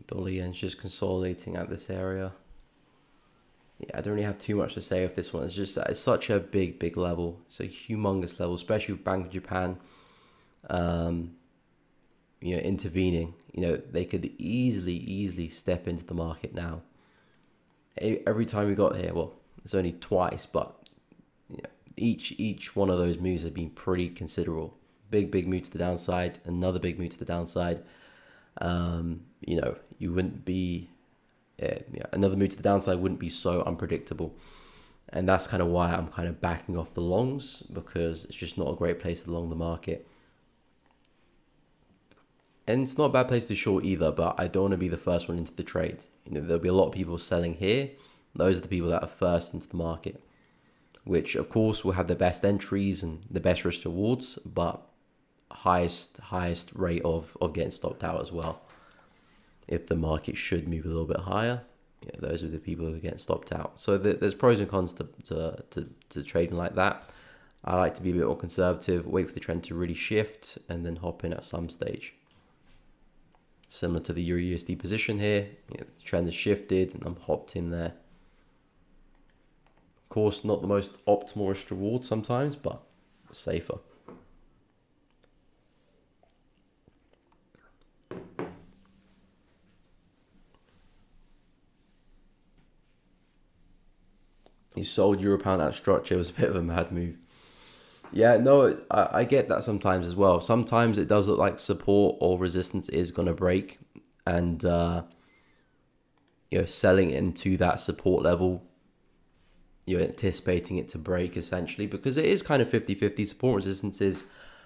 Dollar yen's just consolidating at this area. Yeah, I don't really have too much to say of this one. It's just that it's such a big level. It's a humongous level, especially with Bank of Japan, intervening. They could easily step into the market now. Every time we got here, well, it's only twice, but each one of those moves have been pretty considerable. Big move to the downside, another big move to the downside. You wouldn't be, another move to the downside wouldn't be so unpredictable. And that's kind of why I'm kind of backing off the longs, because it's just not a great place to long the market. And it's not a bad place to short either, but I don't want to be the first one into the trade. There'll be a lot of people selling here. Those are the people that are first into the market, which of course will have the best entries and the best risk rewards, but highest rate of getting stopped out as well. If the market should move a little bit higher, those are the people who get stopped out. So there's pros and cons to trading like that. I like to be a bit more conservative, wait for the trend to really shift, and then hop in at some stage. Similar to the Euro USD position here, the trend has shifted and I'm hopped in there. Of course, not the most optimal risk reward sometimes, but safer. You sold Euro pound at structure. It was a bit of a mad move. Yeah, no, I get that sometimes as well. Sometimes it does look like support or resistance is going to break, and selling into that support level, you're anticipating it to break essentially, because it is kind of 50-50. Support resistance is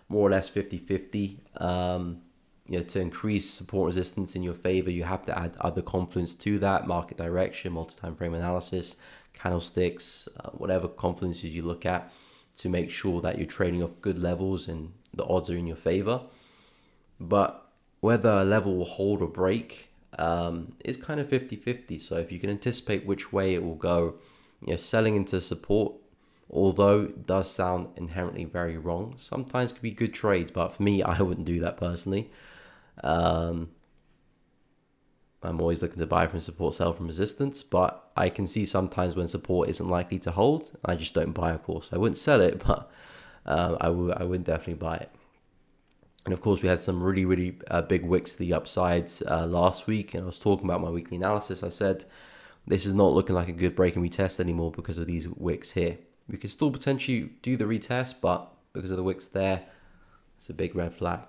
more or less 50-50. To increase support resistance in your favor, you have to add other confluence to that: market direction, multi-time frame analysis, candlesticks, whatever confluences you look at, to make sure that you're trading off good levels and the odds are in your favor. But whether a level will hold or break is kind of 50-50. So if you can anticipate which way it will go, selling into support, although it does sound inherently very wrong, sometimes could be good trades. But for me, I wouldn't do that personally. I'm always looking to buy from support, sell from resistance, but I can see sometimes when support isn't likely to hold, I just don't buy, of course. I wouldn't sell it, but I would definitely buy it. And of course, we had some really big wicks to the upsides last week, and I was talking about my weekly analysis. I said, this is not looking like a good break and retest anymore because of these wicks here. We could still potentially do the retest, but because of the wicks there, it's a big red flag.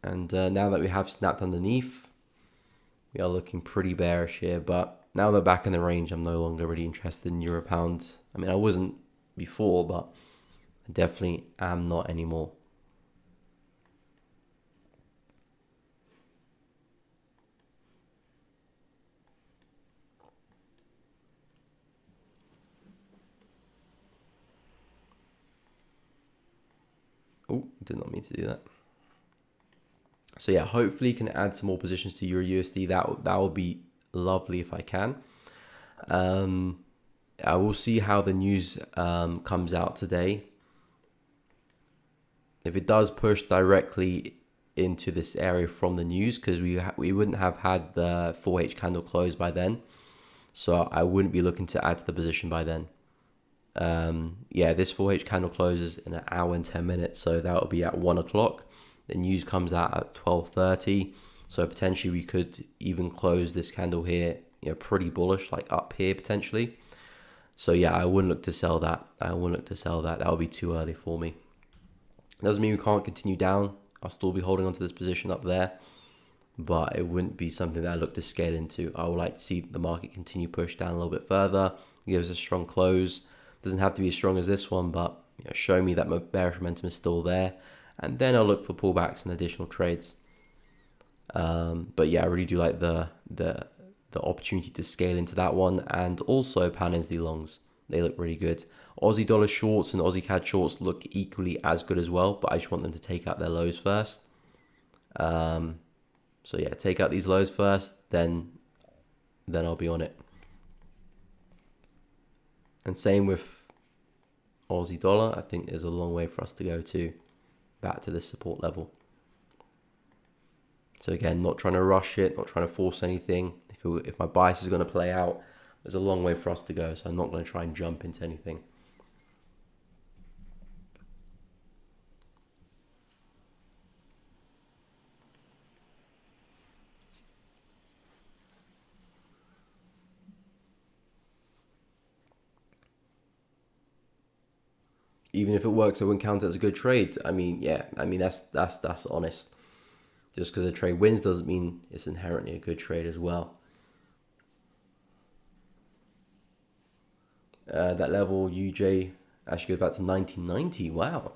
And now that we have snapped underneath, we are looking pretty bearish here, but now they're back in the range, I'm no longer really interested in Euro pound. I mean, I wasn't before, but I definitely am not anymore. Oh, did not mean to do that. So yeah, hopefully you can add some more positions to Euro USD. That would be lovely if I can. I will see how the news comes out today. If it does push directly into this area from the news, because we wouldn't have had the 4H candle close by then, so I wouldn't be looking to add to the position by then. This 4H candle closes in an hour and 10 minutes, so that will be at 1 o'clock. The news comes out at 12:30, so potentially we could even close this candle here, pretty bullish, like up here potentially. So yeah, I wouldn't look to sell that. I wouldn't look to sell that. That would be too early for me. Doesn't mean we can't continue down. I'll still be holding on to this position up there, but it wouldn't be something that I look to scale into. I would like to see the market continue push down a little bit further, give us a strong close. Doesn't have to be as strong as this one, but show me that bearish momentum is still there, and then I'll look for pullbacks and additional trades. But yeah, I really do like the opportunity to scale into that one, and also pound NZD longs. They look really good. Aussie dollar shorts and Aussie CAD shorts look equally as good as well, but I just want them to take out their lows first. So yeah, take out these lows first, then I'll be on it. And same with Aussie dollar. I think there's a long way for us to go to back to this support level. So again, not trying to rush it, not trying to force anything. If my bias is going to play out, there's a long way for us to go. So I'm not going to try and jump into anything. Even if it works, I wouldn't count it as a good trade. I mean, yeah, I mean that's honest. Just because a trade wins doesn't mean it's inherently a good trade as well. That level UJ actually goes back to 1990. Wow.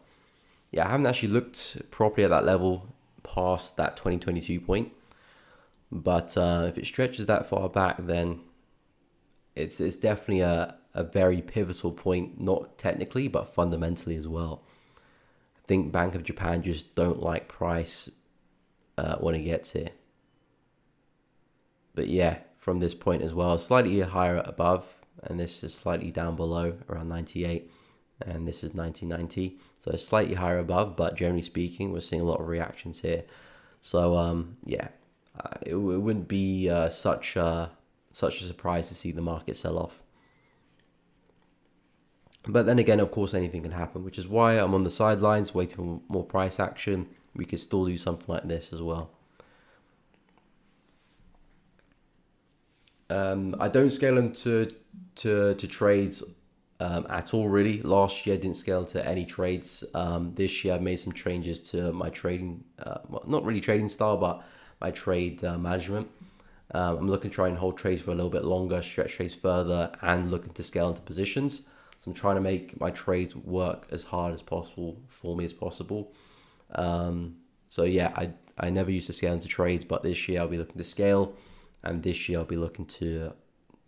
Yeah, I haven't actually looked properly at that level past that 2022 point. But if it stretches that far back, then it's definitely a very pivotal point, not technically, but fundamentally as well. I think Bank of Japan just don't like price when it gets here. But yeah, from this point as well, slightly higher above, and this is slightly down below, around 98, and this is 1990. So it's slightly higher above, but generally speaking, we're seeing a lot of reactions here. So yeah, it wouldn't be such a surprise to see the market sell off. But then again, of course, anything can happen, which is why I'm on the sidelines waiting for more price action. We could still do something like this as well. I don't scale into trades at all, really. Last year I didn't scale to any trades. This year I've made some changes to my trading, well, not really trading style, but my trade management. I'm looking to try and hold trades for a little bit longer, stretch trades further, and looking to scale into positions. So I'm trying to make my trades work as hard as possible for me as possible. So yeah, I never used to scale into trades, but this year I'll be looking to scale, and this year I'll be looking to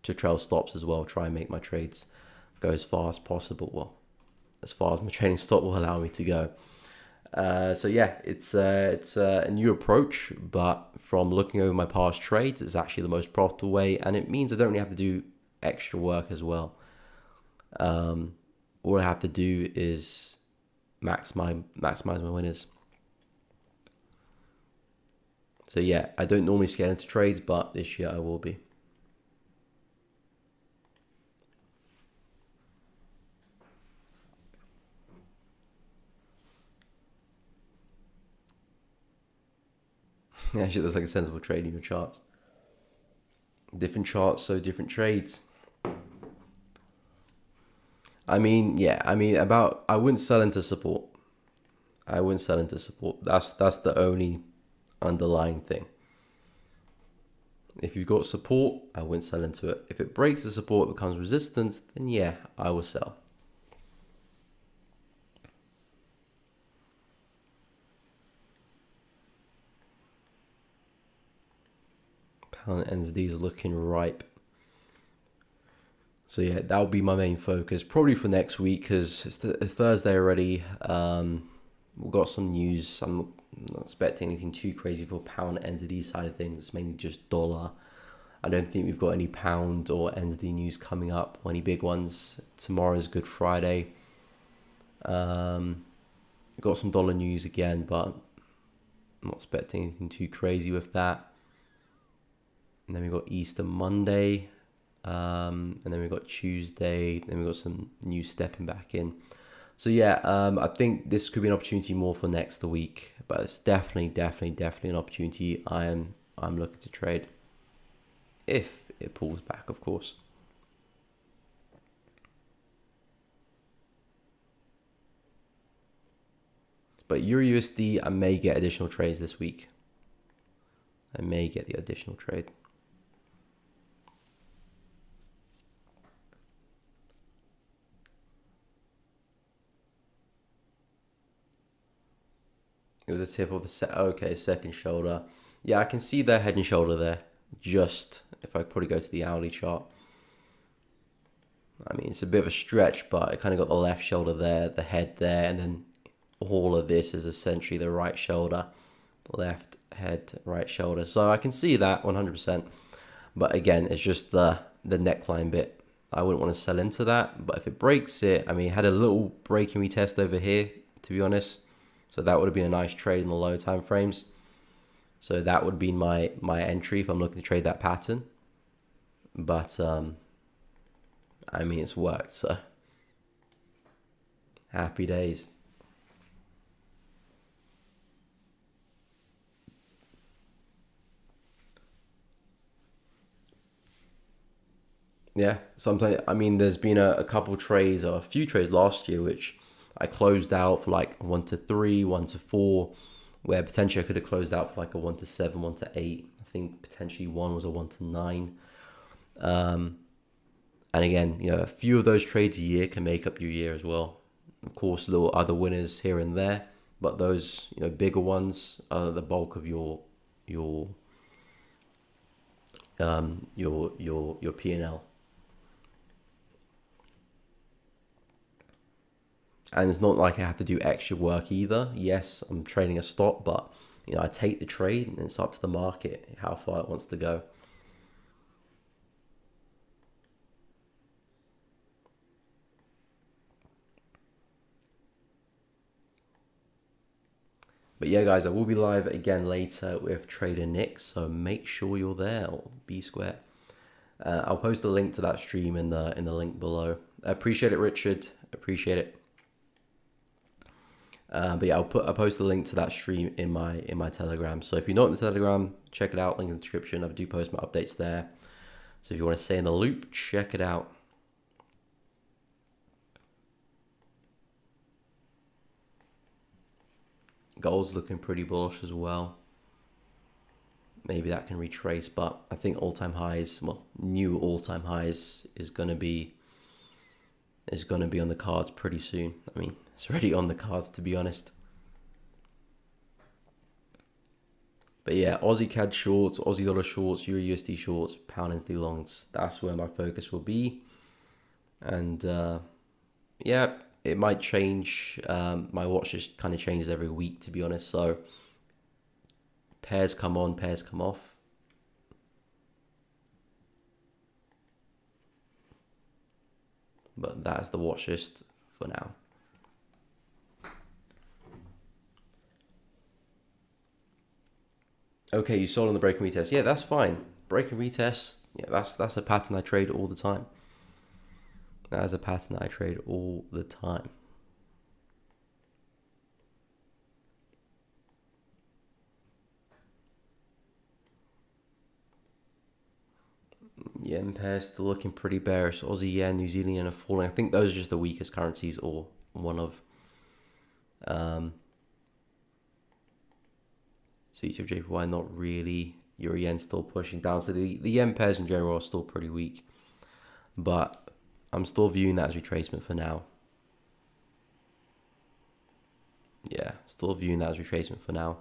trail stops as well, try and make my trades go as far as possible. Well, as far as my trading stop will allow me to go. So yeah, it's a new approach, but from looking over my past trades, it's actually the most profitable way, and it means I don't really have to do extra work as well. All I have to do is maximize my winners. So yeah, I don't normally scale into trades, but this year I will be. Actually, that's like a sensible trade in your charts. Different charts, so different trades. I mean, yeah, I wouldn't sell into support. That's the only underlying thing. If you've got support, I wouldn't sell into it. If it breaks the support, it becomes resistance, then yeah, I will sell. Pound NZD is looking ripe. So yeah, that will be my main focus, probably for next week, because it's Thursday already. We've got some news. I'm not expecting anything too crazy for pound NZD side of things. It's mainly just dollar. I don't think we've got any pound or NZD news coming up, or any big ones. Tomorrow's Good Friday. We've got some dollar news again, but I'm not expecting anything too crazy with that. And then we've got Easter Monday. And then we've got Tuesday. Then we've got some news stepping back in. So yeah, I think this could be an opportunity more for next week, but it's definitely an opportunity I'm looking to trade if it pulls back, of course. But Euro USD, I may get additional trades this week. I may get the additional trade. It was a tip of the second shoulder. Yeah, I can see their head and shoulder there. Just if I probably go to the hourly chart. I mean, it's a bit of a stretch, but I kind of got the left shoulder there, the head there, and then all of this is essentially the right shoulder, left head, right shoulder. So I can see that 100%. But again, it's just the neckline bit. I wouldn't want to sell into that, but if it breaks it, I mean, it had a little breaking retest over here, to be honest. So that would have been a nice trade in the low time frames. So that would be my entry if I'm looking to trade that pattern. But I mean, it's worked, so happy days. Yeah, sometimes, I mean, there's been a couple trades or a few trades last year which I closed out for like 1 to 3, 1 to 4, where potentially I could have closed out for like a 1 to 7, 1 to 8. I think potentially one was a 1 to 9. And again, you know, a few of those trades a year can make up your year as well. Of course, little other winners here and there, but those, you know, bigger ones are the bulk of your P&L. And it's not like I have to do extra work either. Yes, I'm trading a stop, but you know, I take the trade and it's up to the market how far it wants to go. But yeah, guys, I will be live again later with Trader Nick, so make sure you're there. Or B square. I'll post a link to that stream in the link below. I appreciate it, Richard. Appreciate it. But yeah, I'll post the link to that stream in my Telegram. So if you're not in the Telegram, check it out. Link in the description. I do post my updates there. So if you want to stay in the loop, check it out. Gold's looking pretty bullish as well. Maybe that can retrace, but I think all-time highs, well, new all-time highs is gonna be on the cards pretty soon. I mean, it's already on the cards, to be honest. But yeah, Aussie CAD shorts, Aussie dollar shorts, Euro USD shorts, pound NZD longs. That's where my focus will be. And yeah, it might change. My watch just kind of changes every week, to be honest. So pairs come on, pairs come off. But that's the watch list for now. Okay, you sold on the break and retest. Yeah, that's fine. Break and retest. Yeah, that's a pattern I trade all the time. That is a pattern that I trade all the time. Yen pair still looking pretty bearish. Aussie yen, New Zealand yen are falling. I think those are just the weakest currencies, or one of. So JPY not really. Euro yen still pushing down. So the yen pairs in general are still pretty weak. But I'm still viewing that as retracement for now. Yeah, still viewing that as retracement for now.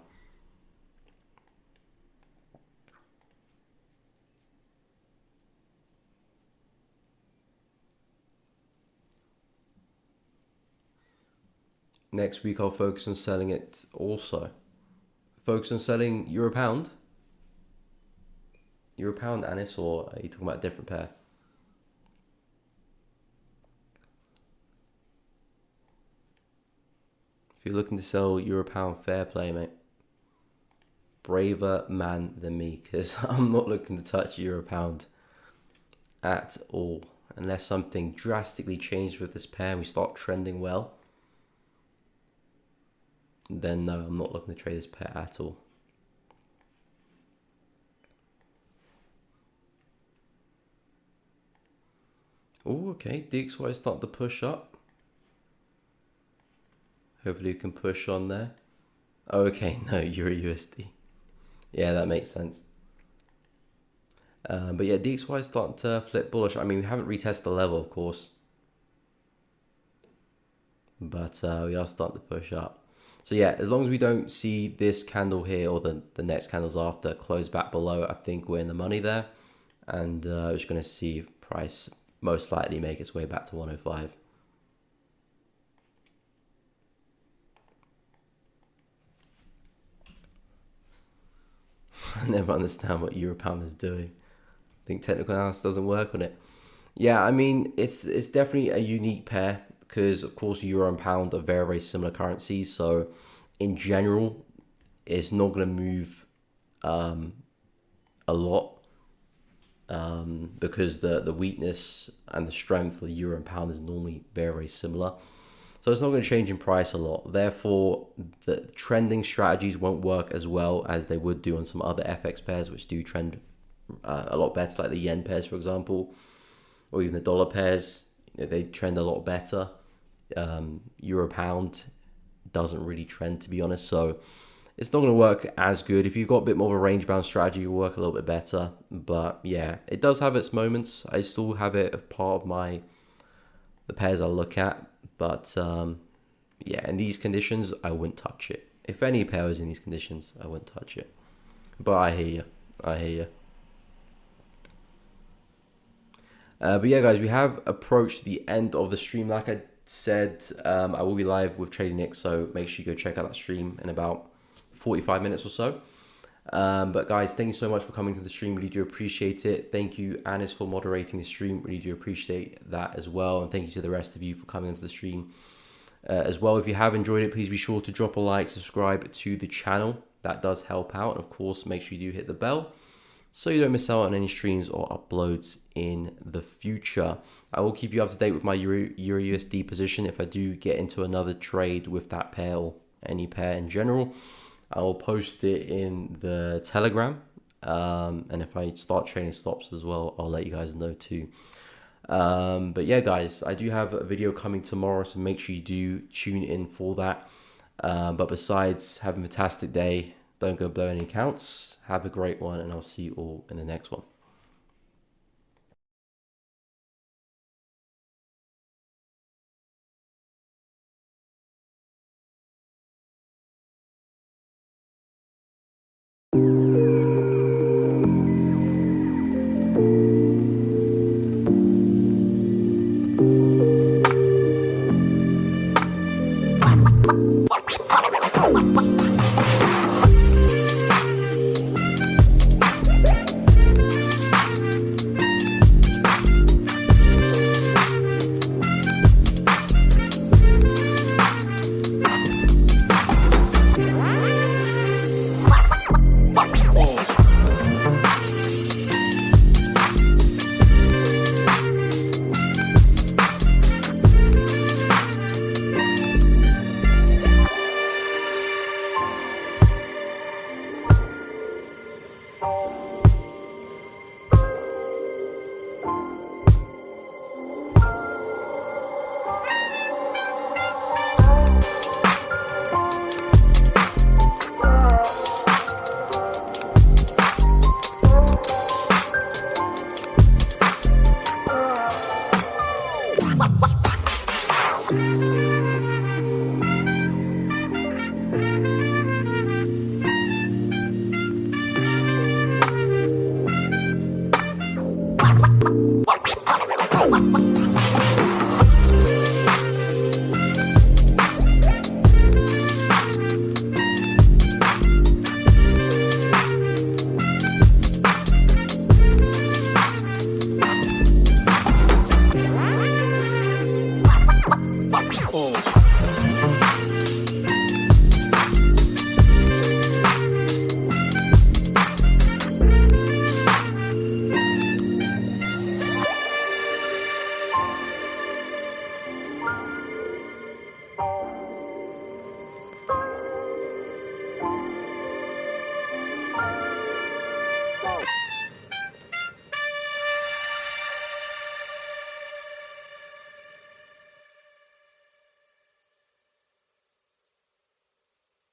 Next week I'll focus on selling it also. Focus on selling Euro pound. Euro pound, Anis, or are you talking about a different pair? If you're looking to sell Euro pound, fair play, mate. Braver man than me, because I'm not looking to touch Euro pound at all. Unless something drastically changed with this pair and we start trending well, then no, I'm not looking to trade this pair at all. Oh, okay, DXY starting to push up. Hopefully we can push on there. Okay, no, Euro USD. Yeah, that makes sense. But yeah, DXY is starting to flip bullish. I mean, we haven't retested the level, of course, but we are starting to push up. So yeah, as long as we don't see this candle here or the next candles after close back below, I think we're in the money there. And we're just going to see price most likely make its way back to 105. I never understand what Euro Pound is doing. I think technical analysis doesn't work on it. Yeah, I mean, it's definitely a unique pair because, of course, Euro and Pound are very, very similar currencies. So, in general, it's not going to move a lot because the weakness and the strength of the Euro and Pound is normally very, very similar. So it's not going to change in price a lot. Therefore, the trending strategies won't work as well as they would do on some other FX pairs, which do trend a lot better, like the yen pairs, for example, or even the dollar pairs. You know, they trend a lot better. Euro pound doesn't really trend, to be honest. So it's not going to work as good. If you've got a bit more of a range bound strategy, it'll work a little bit better. But yeah, it does have its moments. I still have it a part of the pairs I look at. But yeah, in these conditions, I wouldn't touch it. If any pair was in these conditions, I wouldn't touch it. But I hear you. I hear you. But yeah, guys, we have approached the end of the stream. Like I said, I will be live with Trading Nick, so make sure you go check out that stream in about 45 minutes or so. But guys, thank you so much for coming to the stream. Really do appreciate it. Thank you, Anis, for moderating the stream. Really do appreciate that as well. And thank you to the rest of you for coming into the stream as well. If you have enjoyed it, please be sure to drop a like, subscribe to the channel. That does help out. And of course, make sure you do hit the bell so you don't miss out on any streams or uploads in the future. I will keep you up to date with my Euro USD position if I do get into another trade with that pair or any pair in general. I will post it in the Telegram. And if I start trading stops as well, I'll let you guys know too. But yeah, guys, I do have a video coming tomorrow, so make sure you do tune in for that. But besides, have a fantastic day. Don't go blow any accounts. Have a great one, and I'll see you all in the next one.